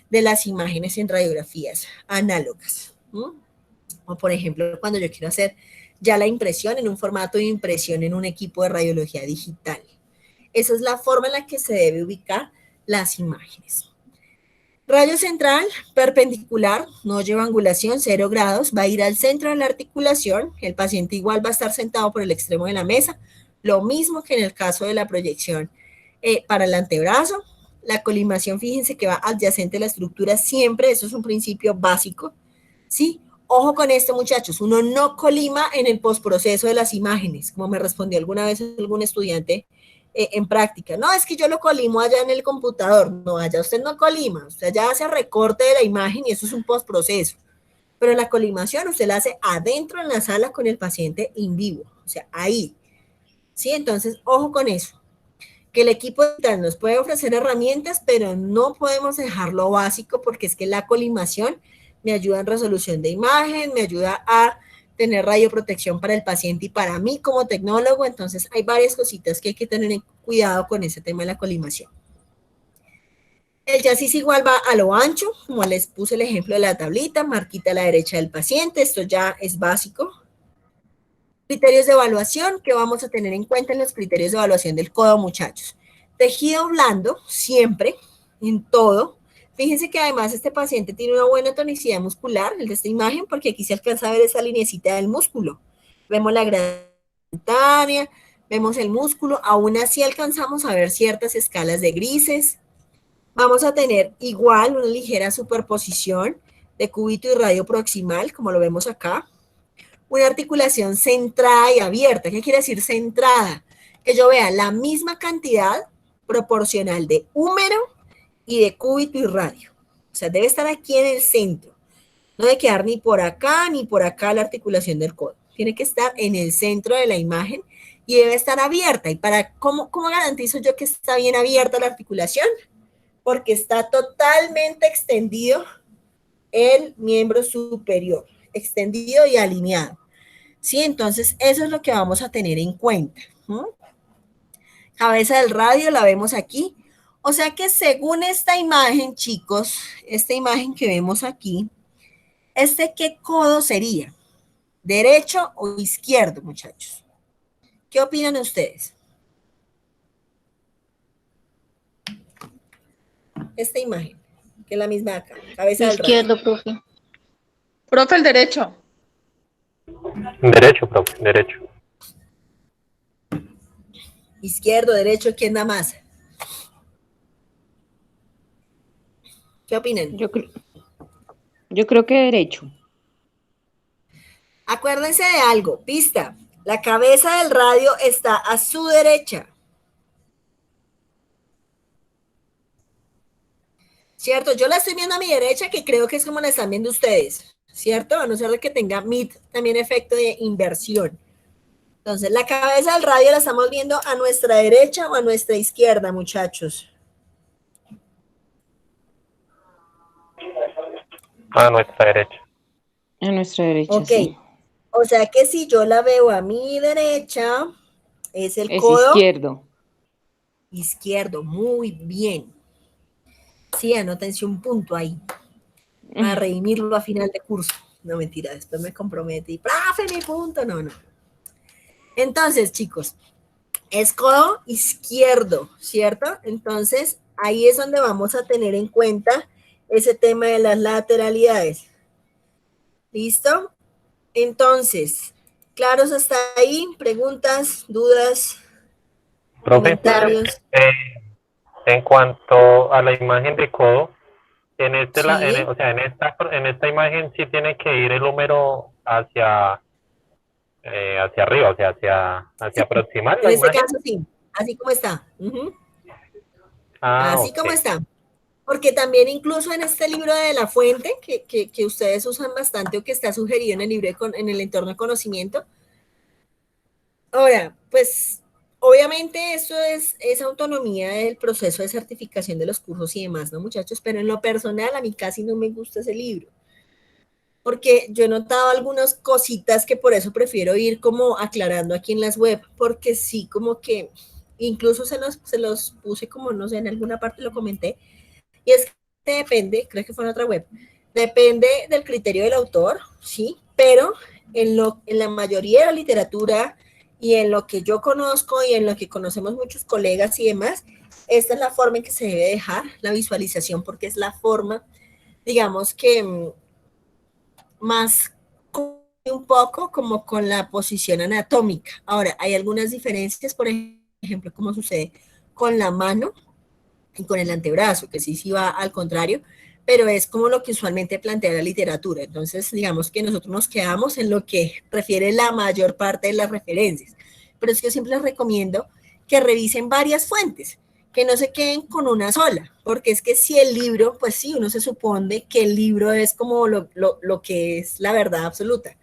de las imágenes en radiografías análogas. O por ejemplo, cuando yo quiero hacer ya la impresión en un formato de impresión en un equipo de radiología digital. Esa es la forma en la que se debe ubicar las imágenes. Radio central, perpendicular, no lleva angulación, 0 grados, va a ir al centro de la articulación, el paciente igual va a estar sentado por el extremo de la mesa, lo mismo que en el caso de la proyección para el antebrazo. La colimación, fíjense que va adyacente a la estructura siempre, eso es un principio básico, ¿sí? Ojo con esto, muchachos, uno no colima en el postproceso de las imágenes, como me respondió alguna vez algún estudiante en práctica. No, es que yo lo colimo allá en el computador. No, allá usted no colima, usted allá hace recorte de la imagen y eso es un postproceso. Pero la colimación usted la hace adentro en la sala con el paciente in vivo, o sea, ahí. ¿Sí? Entonces, ojo con eso. Que el equipo digital nos puede ofrecer herramientas, pero no podemos dejar lo básico porque es que la colimación me ayuda en resolución de imagen, me ayuda a tener radioprotección para el paciente y para mí como tecnólogo. Entonces hay varias cositas que hay que tener cuidado con ese tema de la colimación. El chasis igual va a lo ancho, como les puse el ejemplo de la tablita, marquita a la derecha del paciente, esto ya es básico. Criterios de evaluación que vamos a tener en cuenta en los criterios de evaluación del codo, muchachos. Tejido blando, siempre, en todo. Fíjense que además este paciente tiene una buena tonicidad muscular, el de esta imagen, porque aquí se alcanza a ver esa linecita del músculo. Vemos la gradación, vemos el músculo, aún así alcanzamos a ver ciertas escalas de grises. Vamos a tener igual una ligera superposición de cúbito y radio proximal, como lo vemos acá. Una articulación centrada y abierta. ¿Qué quiere decir centrada? Que yo vea la misma cantidad proporcional de húmero y de cúbito y radio. O sea, debe estar aquí en el centro. No debe quedar ni por acá la articulación del codo. Tiene que estar en el centro de la imagen y debe estar abierta. ¿Y cómo garantizo yo que está bien abierta la articulación? Porque está totalmente extendido el miembro superior, extendido y alineado. ¿Sí? Entonces, eso es lo que vamos a tener en cuenta. cabeza del radio la vemos aquí. O sea que según esta imagen, chicos, esta imagen que vemos aquí, ¿qué codo sería? ¿Derecho o izquierdo, muchachos? ¿Qué opinan ustedes? Esta imagen, que es la misma de acá, cabeza del radio. Izquierdo, profe. Profe, el derecho. Derecho, profe, derecho. Izquierdo, derecho, ¿quién da más? ¿Qué opinan? Yo creo que derecho. Acuérdense de algo, pista. La cabeza del radio está a su derecha. ¿Cierto? Yo la estoy viendo a mi derecha, que creo que es como la están viendo ustedes, ¿cierto? A no ser de que tenga también efecto de inversión. Entonces, la cabeza del radio la estamos viendo a nuestra derecha o a nuestra izquierda, muchachos. A nuestra derecha. A nuestra derecha, Ok. sí. O sea que si yo la veo a mi derecha, es el Es codo izquierdo. izquierdo. Muy bien. Sí, anótense un punto ahí. Para redimirlo a final de curso. No, mentira, después me comprometí. ¡Profe, mi punto! No, no. Entonces, chicos, es codo izquierdo, ¿cierto? Entonces, ahí es donde vamos a tener en cuenta ese tema de las lateralidades. ¿Listo? Entonces, ¿claros hasta ahí? ¿Preguntas, dudas, Profe, comentarios? en cuanto a la imagen de codo, en este, Sí. o sea, en esta imagen sí tiene que ir el húmero hacia arriba, o sea, hacia proximal En la este imagen. caso, sí. Así como está. Ah, Así ok. como está. Porque también incluso en este libro de La Fuente, que ustedes usan bastante o que está sugerido en el libro en el entorno de conocimiento. Ahora, pues obviamente eso es autonomía del proceso de certificación de los cursos y demás, ¿no, muchachos? Pero en lo personal a mí casi no me gusta ese libro. Porque yo he notado algunas cositas que por eso prefiero ir como aclarando aquí en las web, porque sí, como que incluso se los puse como, no sé, en alguna parte lo comenté, y es que depende, creo que fue en otra web, depende del criterio del autor, sí, pero en la mayoría de la literatura y en lo que yo conozco y en lo que conocemos muchos colegas y demás, esta es la forma en que se debe dejar la visualización, porque es la forma, digamos que más un poco como con la posición anatómica. Ahora, hay algunas diferencias, por ejemplo, como sucede con la mano y con el antebrazo, que sí va al contrario, pero es como lo que usualmente plantea la literatura. Entonces, digamos que nosotros nos quedamos en lo que refiere la mayor parte de las referencias. Pero es que yo siempre les recomiendo que revisen varias fuentes, que no se queden con una sola, porque es que si el libro, pues sí, uno se supone que el libro es como lo que es la verdad absoluta,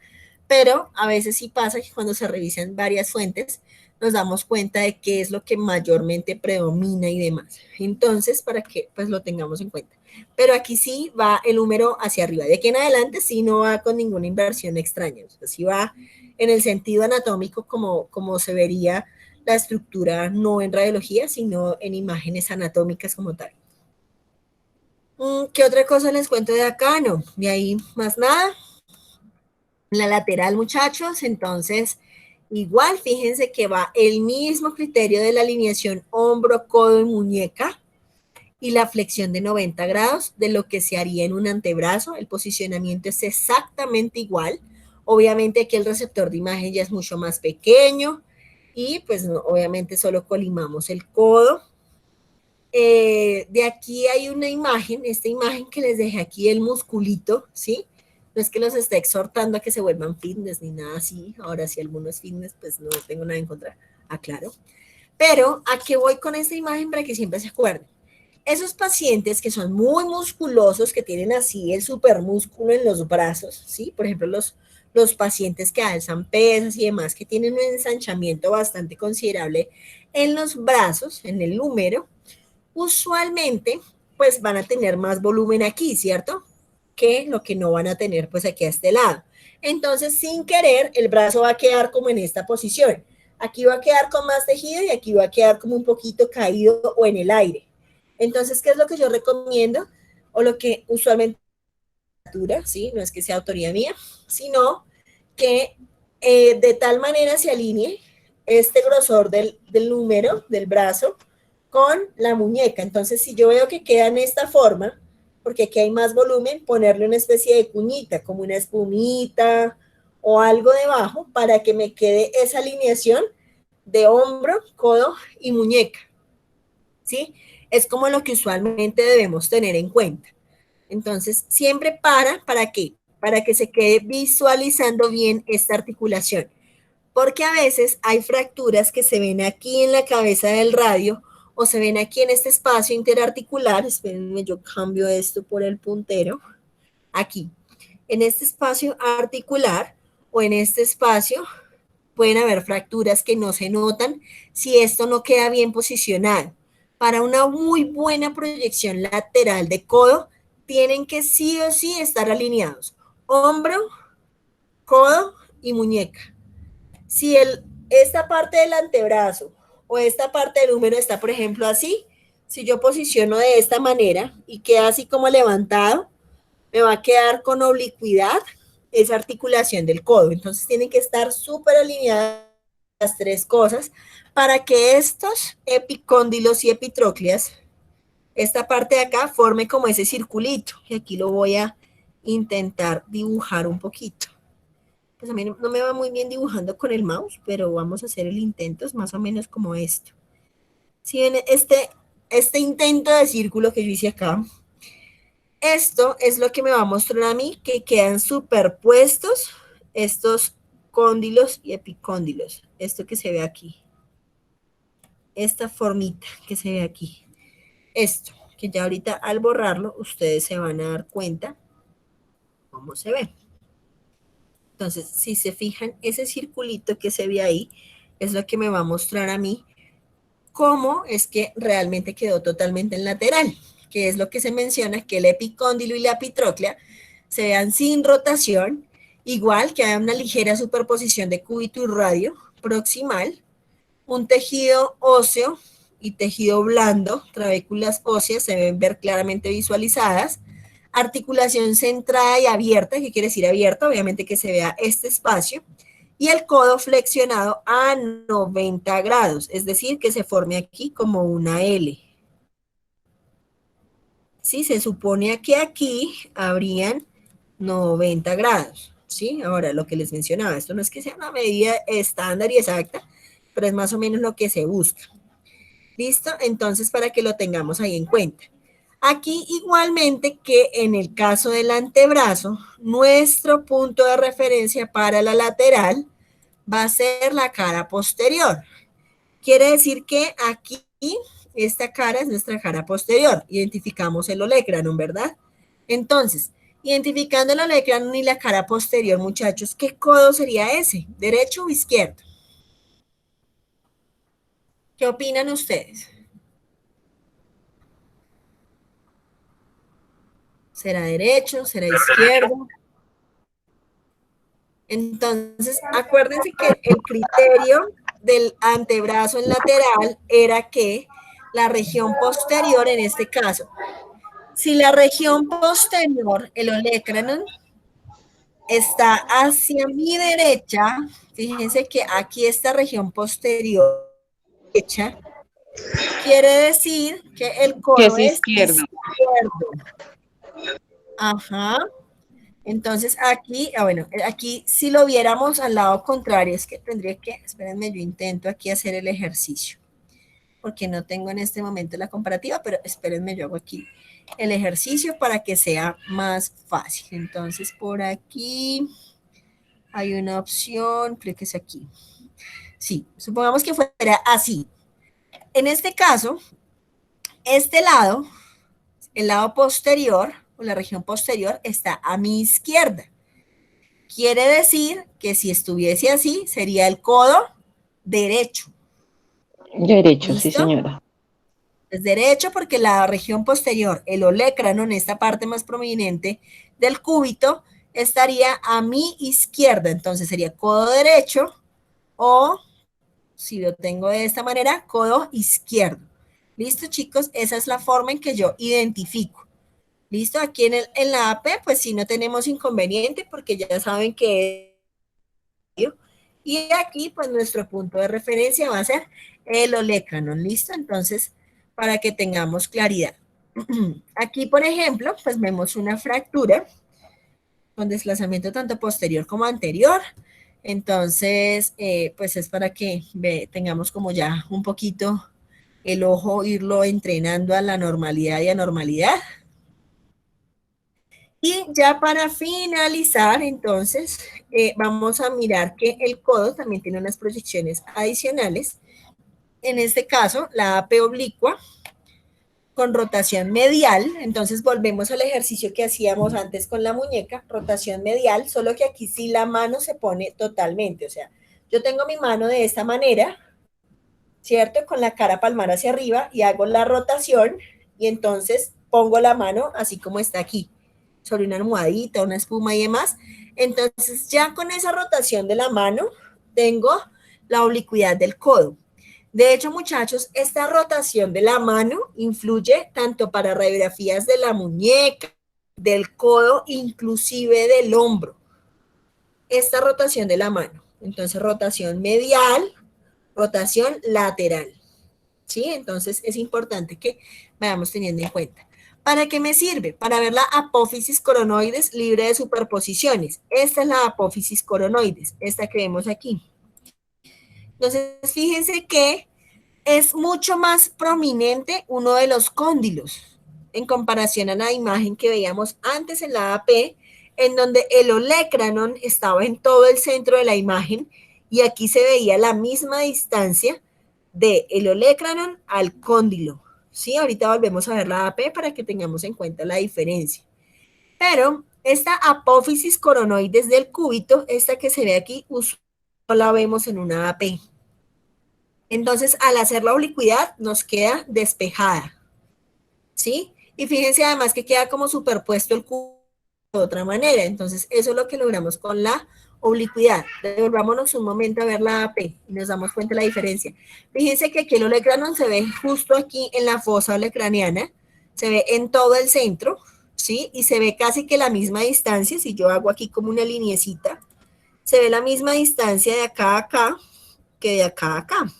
pero a veces sí pasa que cuando se revisan varias fuentes, nos damos cuenta de qué es lo que mayormente predomina y demás. Entonces, para que pues lo tengamos en cuenta. Pero aquí sí va el número hacia arriba. De aquí en adelante sí no va con ninguna inversión extraña. O sea, sí va en el sentido anatómico como se vería la estructura, no en radiología, sino en imágenes anatómicas como tal. ¿Qué otra cosa les cuento de acá? No, de ahí más nada. La lateral, muchachos, entonces igual fíjense que va el mismo criterio de la alineación hombro, codo y muñeca y la flexión de 90 grados de lo que se haría en un antebrazo. El posicionamiento es exactamente igual. Obviamente aquí el receptor de imagen ya es mucho más pequeño y pues no, obviamente solo colimamos el codo. De aquí hay una imagen, esta imagen que les dejé aquí, el musculito, ¿sí? No es que los esté exhortando a que se vuelvan fitness ni nada así. Ahora, si alguno es fitness, pues no tengo nada en contra, aclaro. Pero, ¿a qué voy con esta imagen para que siempre se acuerden? Esos pacientes que son muy musculosos, que tienen así el supermúsculo en los brazos, ¿sí? Por ejemplo, los pacientes que alzan pesas y demás, que tienen un ensanchamiento bastante considerable en los brazos, en el húmero, usualmente, pues van a tener más volumen aquí, ¿cierto? Que lo que no van a tener pues aquí a este lado. Entonces, sin querer, el brazo va a quedar como en esta posición. Aquí va a quedar con más tejido y aquí va a quedar como un poquito caído o en el aire. Entonces, ¿qué es lo que yo recomiendo? O lo que usualmente, ¿sí? No es que sea autoría mía, sino que de tal manera se alinee este grosor del número del brazo con la muñeca. Entonces, si yo veo que queda en esta forma, porque aquí hay más volumen, ponerle una especie de cuñita, como una espumita o algo debajo, para que me quede esa alineación de hombro, codo y muñeca, ¿sí? Es como lo que usualmente debemos tener en cuenta. Entonces, siempre ¿para qué? Para que se quede visualizando bien esta articulación. Porque a veces hay fracturas que se ven aquí en la cabeza del radio o se ven aquí en este espacio interarticular. Espérenme, yo cambio esto por el puntero. Aquí, en este espacio articular o en este espacio pueden haber fracturas que no se notan si esto no queda bien posicionado. Para una muy buena proyección lateral de codo, tienen que sí o sí estar alineados. Hombro, codo y muñeca. Si esta parte del antebrazo o esta parte del húmero está, por ejemplo, así, si yo posiciono de esta manera y queda así como levantado, me va a quedar con oblicuidad esa articulación del codo. Entonces tienen que estar súper alineadas las tres cosas para que estos epicóndilos y epitrócleas, esta parte de acá, forme como ese circulito. Y aquí lo voy a intentar dibujar un poquito. Pues a mí no me va muy bien dibujando con el mouse, pero vamos a hacer el intento, es más o menos como esto. Si ven este intento de círculo que yo hice acá, esto es lo que me va a mostrar a mí que quedan superpuestos estos cóndilos y epicóndilos. Esto que se ve aquí. Esta formita que se ve aquí. Esto, que ya ahorita al borrarlo, ustedes se van a dar cuenta cómo se ve. Entonces, si se fijan, ese circulito que se ve ahí es lo que me va a mostrar a mí cómo es que realmente quedó totalmente en lateral, que es lo que se menciona, que el epicóndilo y la epitróclea se vean sin rotación, igual que haya una ligera superposición de cúbito y radio proximal, un tejido óseo y tejido blando, trabéculas óseas se deben ver claramente visualizadas, articulación centrada y abierta, ¿qué quiere decir abierta? Obviamente que se vea este espacio, y el codo flexionado a 90 grados, es decir, que se forme aquí como una L. Sí, se supone que aquí habrían 90 grados, ¿sí? Ahora, lo que les mencionaba, esto no es que sea una medida estándar y exacta, pero es más o menos lo que se busca. ¿Listo? Entonces, para que lo tengamos ahí en cuenta. Aquí igualmente que en el caso del antebrazo, nuestro punto de referencia para la lateral va a ser la cara posterior. Quiere decir que aquí esta cara es nuestra cara posterior. Identificamos el olecranon, ¿verdad? Entonces, identificando el olecranon y la cara posterior, muchachos, ¿qué codo sería ese? ¿Derecho o izquierdo? ¿Qué opinan ustedes? ¿Será derecho? ¿Será izquierdo? Entonces, acuérdense que el criterio del antebrazo en lateral era que la región posterior, en este caso, si la región posterior, el olecranon, está hacia mi derecha, fíjense que aquí esta región posterior derecha, quiere decir que el codo Que es izquierdo. Ajá. Entonces aquí, bueno, aquí si lo viéramos al lado contrario, es que tendría que, espérenme, yo intento aquí hacer el ejercicio, porque no tengo en este momento la comparativa, pero espérenme, yo hago aquí el ejercicio para que sea más fácil. Entonces por aquí hay una opción, creo que es aquí. Sí, supongamos que fuera así. En este caso, este lado, el lado posterior, o la región posterior, está a mi izquierda. Quiere decir que si estuviese así, sería el codo derecho. Derecho, ¿Listo? sí, señora. Es derecho porque la región posterior, el olecranon, esta parte más prominente del cúbito, estaría a mi izquierda. Entonces sería codo derecho o Si lo tengo de esta manera, codo izquierdo. ¿Listo, chicos? Esa es la forma en que yo identifico. ¿Listo? Aquí en la AP, pues sí, no tenemos inconveniente porque ya saben que es... Y aquí, pues nuestro punto de referencia va a ser el olecranon. ¿Listo? Entonces, para que tengamos claridad. Aquí, por ejemplo, pues vemos una fractura con desplazamiento tanto posterior como anterior. Entonces, pues es para que tengamos como ya un poquito el ojo, irlo entrenando a la normalidad y anormalidad. Y ya para finalizar, entonces, vamos a mirar que el codo también tiene unas proyecciones adicionales. En este caso, la AP oblicua con rotación medial. Entonces volvemos al ejercicio que hacíamos antes con la muñeca, rotación medial, solo que aquí sí la mano se pone totalmente. O sea, yo tengo mi mano de esta manera, ¿cierto? Con la cara palmar hacia arriba y hago la rotación y entonces pongo la mano así como está aquí, sobre una almohadita, una espuma y demás. Entonces ya con esa rotación de la mano tengo la oblicuidad del codo. De hecho, muchachos, esta rotación de la mano influye tanto para radiografías de la muñeca, del codo, inclusive del hombro. Esta rotación de la mano. Entonces, rotación medial, rotación lateral. ¿Sí? Entonces, es importante que vayamos teniendo en cuenta. ¿Para qué me sirve? Para ver la apófisis coronoides libre de superposiciones. Esta es la apófisis coronoides, esta que vemos aquí. Entonces, fíjense que es mucho más prominente uno de los cóndilos en comparación a la imagen que veíamos antes en la AP, en donde el olecranon estaba en todo el centro de la imagen y aquí se veía la misma distancia del olecranon al cóndilo. Sí, ahorita volvemos a ver la AP para que tengamos en cuenta la diferencia. Pero esta apófisis coronoides del cúbito, esta que se ve aquí, no la vemos en una AP. Entonces, al hacer la oblicuidad, nos queda despejada, ¿sí? Y fíjense además que queda como superpuesto el cubo de otra manera. Entonces, eso es lo que logramos con la oblicuidad. Devolvámonos un momento a ver la AP y nos damos cuenta de la diferencia. Fíjense que aquí el olecranon se ve justo aquí en la fosa olecraniana, se ve en todo el centro, ¿sí? Y se ve casi que la misma distancia. Si yo hago aquí como una liniecita, se ve la misma distancia de acá a acá que de acá a acá.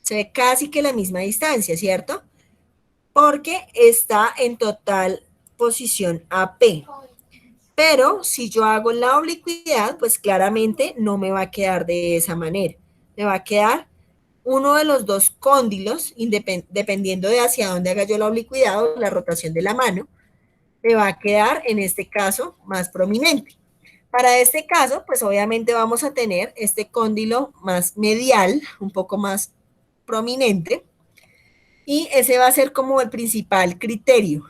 Se ve casi que la misma distancia, ¿cierto? Porque está en total posición AP. Pero si yo hago la oblicuidad, pues claramente no me va a quedar de esa manera. Me va a quedar uno de los dos cóndilos, dependiendo de hacia dónde haga yo la oblicuidad o la rotación de la mano, me va a quedar en este caso más prominente. Para este caso, pues obviamente vamos a tener este cóndilo más medial, un poco más prominente, y ese va a ser como el principal criterio,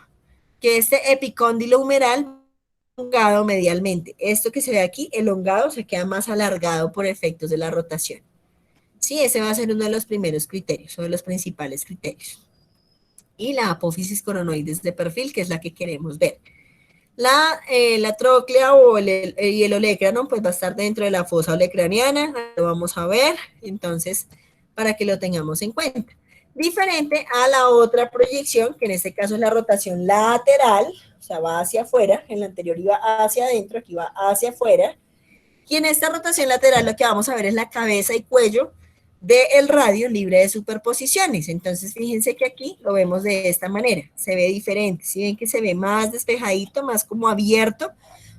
que este epicóndilo humeral elongado medialmente. Esto que se ve aquí, elongado, se queda más alargado por efectos de la rotación. Sí, ese va a ser uno de los primeros criterios, o de los principales criterios. Y la apófisis coronoides de perfil, que es la que queremos ver. La tróclea y el olecranon, pues va a estar dentro de la fosa olecraniana, lo vamos a ver, entonces, para que lo tengamos en cuenta. Diferente a la otra proyección, que en este caso es la rotación lateral, o sea, va hacia afuera, en la anterior iba hacia adentro, aquí va hacia afuera, y en esta rotación lateral lo que vamos a ver es la cabeza y cuello del radio libre de superposiciones. Entonces, fíjense que aquí lo vemos de esta manera, se ve diferente, si ven que se ve más despejadito, más como abierto,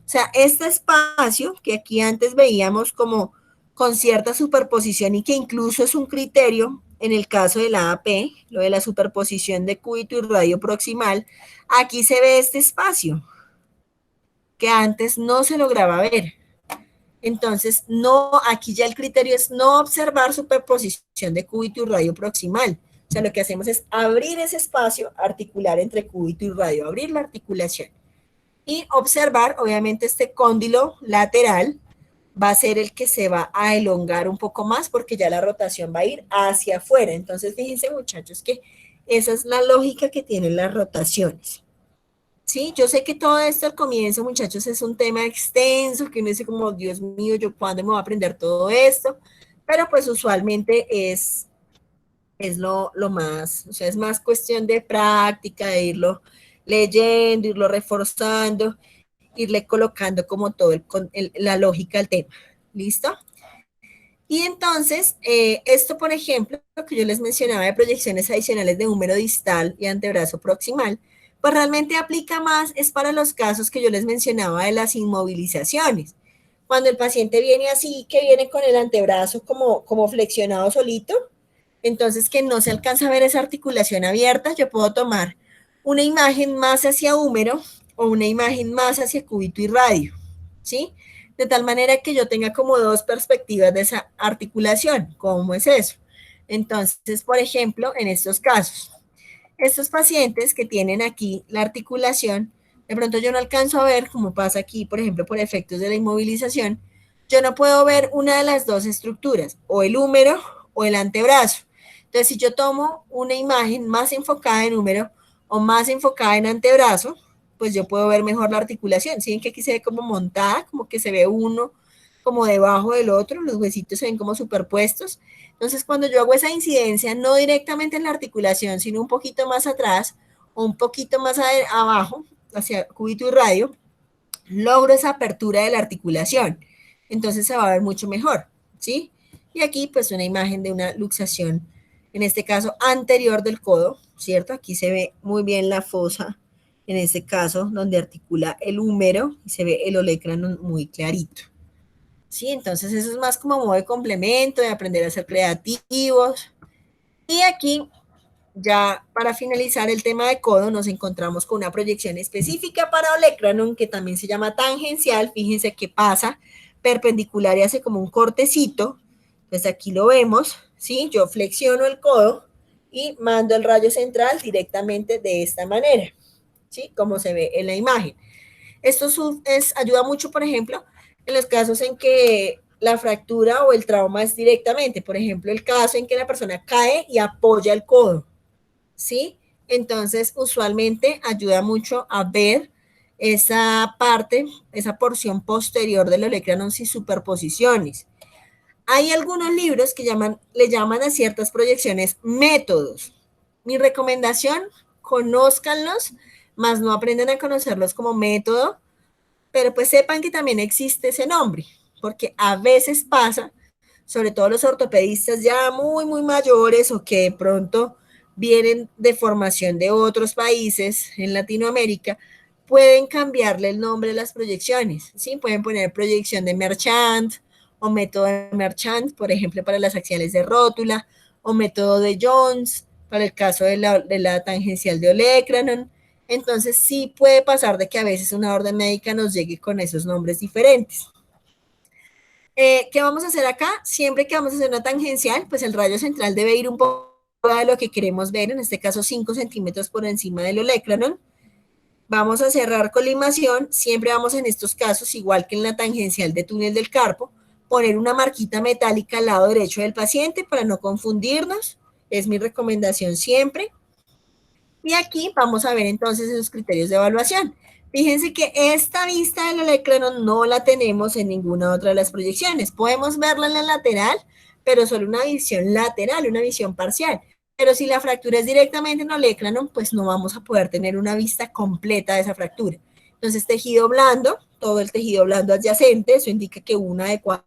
o sea, este espacio que aquí antes veíamos como con cierta superposición y que incluso es un criterio en el caso de la AP, lo de la superposición de cúbito y radio proximal, aquí se ve este espacio que antes no se lograba ver. Entonces, no, aquí ya el criterio es no observar superposición de cúbito y radio proximal. O sea, lo que hacemos es abrir ese espacio articular entre cúbito y radio, abrir la articulación. Y observar, obviamente, este cóndilo lateral va a ser el que se va a elongar un poco más porque ya la rotación va a ir hacia afuera. Entonces, fíjense, muchachos, que esa es la lógica que tienen las rotaciones. Sí, yo sé que todo esto al comienzo, muchachos, es un tema extenso, que uno dice como, Dios mío, ¿yo cuándo me voy a aprender todo esto? pero pues usualmente es lo más, o sea, es más cuestión de práctica, de irlo leyendo, irlo reforzando, irle colocando como todo la lógica al tema. ¿Listo? Y entonces, esto, por ejemplo, lo que yo les mencionaba de proyecciones adicionales de húmero distal y antebrazo proximal, pues realmente aplica más, es para los casos que yo les mencionaba de las inmovilizaciones. Cuando el paciente viene así, que viene con el antebrazo como flexionado solito, entonces que no se alcanza a ver esa articulación abierta, yo puedo tomar una imagen más hacia húmero o una imagen más hacia cúbito y radio, ¿sí? De tal manera que yo tenga como dos perspectivas de esa articulación. ¿Cómo es eso? Entonces, por ejemplo, en estos casos, estos pacientes que tienen aquí la articulación, de pronto yo no alcanzo a ver, como pasa aquí, por ejemplo, por efectos de la inmovilización, yo no puedo ver una de las dos estructuras, o el húmero o el antebrazo. Entonces, si yo tomo una imagen más enfocada en húmero o más enfocada en antebrazo, pues yo puedo ver mejor la articulación. ¿Sí ven que aquí se ve como montada, como que se ve uno como debajo del otro, los huesitos se ven como superpuestos? Entonces, cuando yo hago esa incidencia, no directamente en la articulación, sino un poquito más atrás o un poquito más abajo, hacia cúbito y radio, logro esa apertura de la articulación. Entonces se va a ver mucho mejor, ¿sí? Y aquí, pues, una imagen de una luxación, en este caso, anterior del codo, ¿cierto? Aquí se ve muy bien la fosa, en este caso, donde articula el húmero, y se ve el olecranon muy clarito. ¿Sí? Entonces eso es más como modo de complemento, de aprender a ser creativos. Y aquí, ya para finalizar el tema de codo, nos encontramos con una proyección específica para olecranon, que también se llama tangencial. Fíjense que pasa perpendicular y hace como un cortecito. Entonces aquí lo vemos, ¿sí? Yo flexiono el codo y mando el rayo central directamente de esta manera, ¿sí? Como se ve en la imagen. Esto ayuda mucho, por ejemplo, en los casos en que la fractura o el trauma es directamente, por ejemplo, el caso en que la persona cae y apoya el codo, ¿sí? Entonces, usualmente ayuda mucho a ver esa parte, esa porción posterior del olecranon sin superposiciones. Hay algunos libros que le llaman a ciertas proyecciones métodos. Mi recomendación, conózcanlos, más no aprendan a conocerlos como método, pero pues sepan que también existe ese nombre, porque a veces pasa, sobre todo los ortopedistas ya muy, muy mayores o que de pronto vienen de formación de otros países en Latinoamérica, pueden cambiarle el nombre a las proyecciones, ¿sí? Pueden poner proyección de Merchant o método de Merchant, por ejemplo, para las axiales de rótula, o método de Jones, para el caso de la tangencial de olecranon. Entonces sí puede pasar de que a veces una orden médica nos llegue con esos nombres diferentes. ¿Qué vamos a hacer acá? Siempre que vamos a hacer una tangencial, pues el rayo central debe ir un poco a lo que queremos ver, en este caso 5 centímetros por encima del olecranon. Vamos a cerrar colimación, siempre vamos en estos casos, igual que en la tangencial de túnel del carpo, poner una marquita metálica al lado derecho del paciente para no confundirnos, es mi recomendación siempre. Y aquí vamos a ver entonces esos criterios de evaluación. Fíjense que esta vista del olecranon no la tenemos en ninguna otra de las proyecciones. Podemos verla en la lateral, pero solo una visión lateral, una visión parcial. Pero si la fractura es directamente en olecranon, pues no vamos a poder tener una vista completa de esa fractura. Entonces, tejido blando, todo el tejido blando adyacente, eso indica que una adecuada.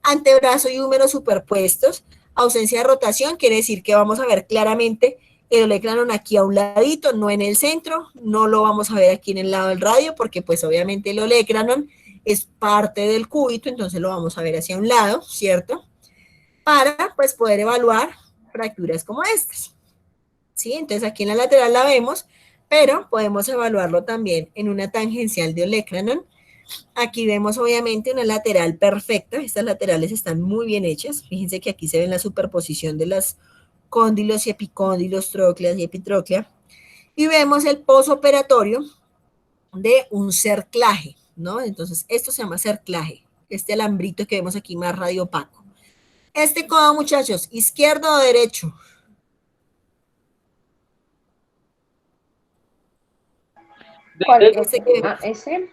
Antebrazo y húmero superpuestos, ausencia de rotación, quiere decir que vamos a ver claramente el olecranon aquí a un ladito, no en el centro, no lo vamos a ver aquí en el lado del radio, porque pues obviamente el olecranon es parte del cúbito, entonces lo vamos a ver hacia un lado, ¿cierto? Para pues poder evaluar fracturas como estas, ¿sí? Entonces aquí en la lateral la vemos, pero podemos evaluarlo también en una tangencial de olecranon. Aquí vemos obviamente una lateral perfecta, estas laterales están muy bien hechas, fíjense que aquí se ve la superposición de las cóndilos y epicóndilos, trócleas y epitróclea, y vemos el posoperatorio de un cerclaje, ¿no? Entonces esto se llama cerclaje, este alambrito que vemos aquí más radiopaco. Este codo, muchachos, ¿izquierdo o derecho? ¿Cuál? Este que... ¿Ese?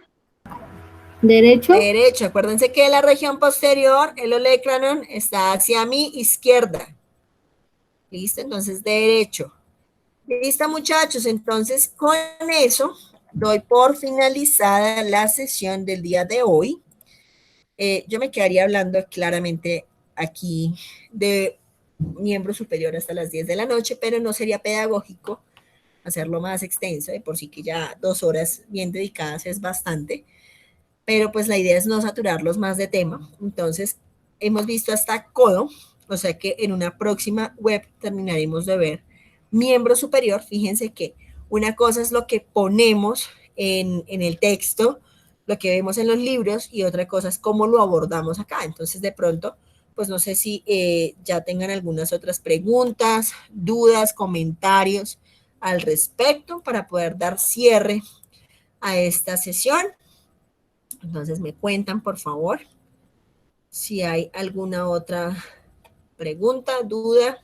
Derecho. Derecho. Acuérdense que la región posterior, el olecranon, está hacia mi izquierda. ¿Listo? Entonces, derecho. Listo, muchachos. Entonces, con eso, doy por finalizada la sesión del día de hoy. Yo me quedaría hablando claramente aquí de miembro superior hasta las 10 de la noche, pero no sería pedagógico hacerlo más extenso, de por sí que ya 2 horas bien dedicadas es bastante, pero pues la idea es no saturarlos más de tema. Entonces, hemos visto hasta codo, o sea que en una próxima web terminaremos de ver miembro superior. Fíjense que una cosa es lo que ponemos en el texto, lo que vemos en los libros, y otra cosa es cómo lo abordamos acá. Entonces, de pronto, pues no sé si ya tengan algunas otras preguntas, dudas, comentarios al respecto para poder dar cierre a esta sesión. Entonces me cuentan, por favor, si hay alguna otra pregunta, duda.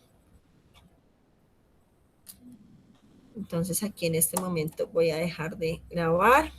Entonces aquí en este momento voy a dejar de grabar.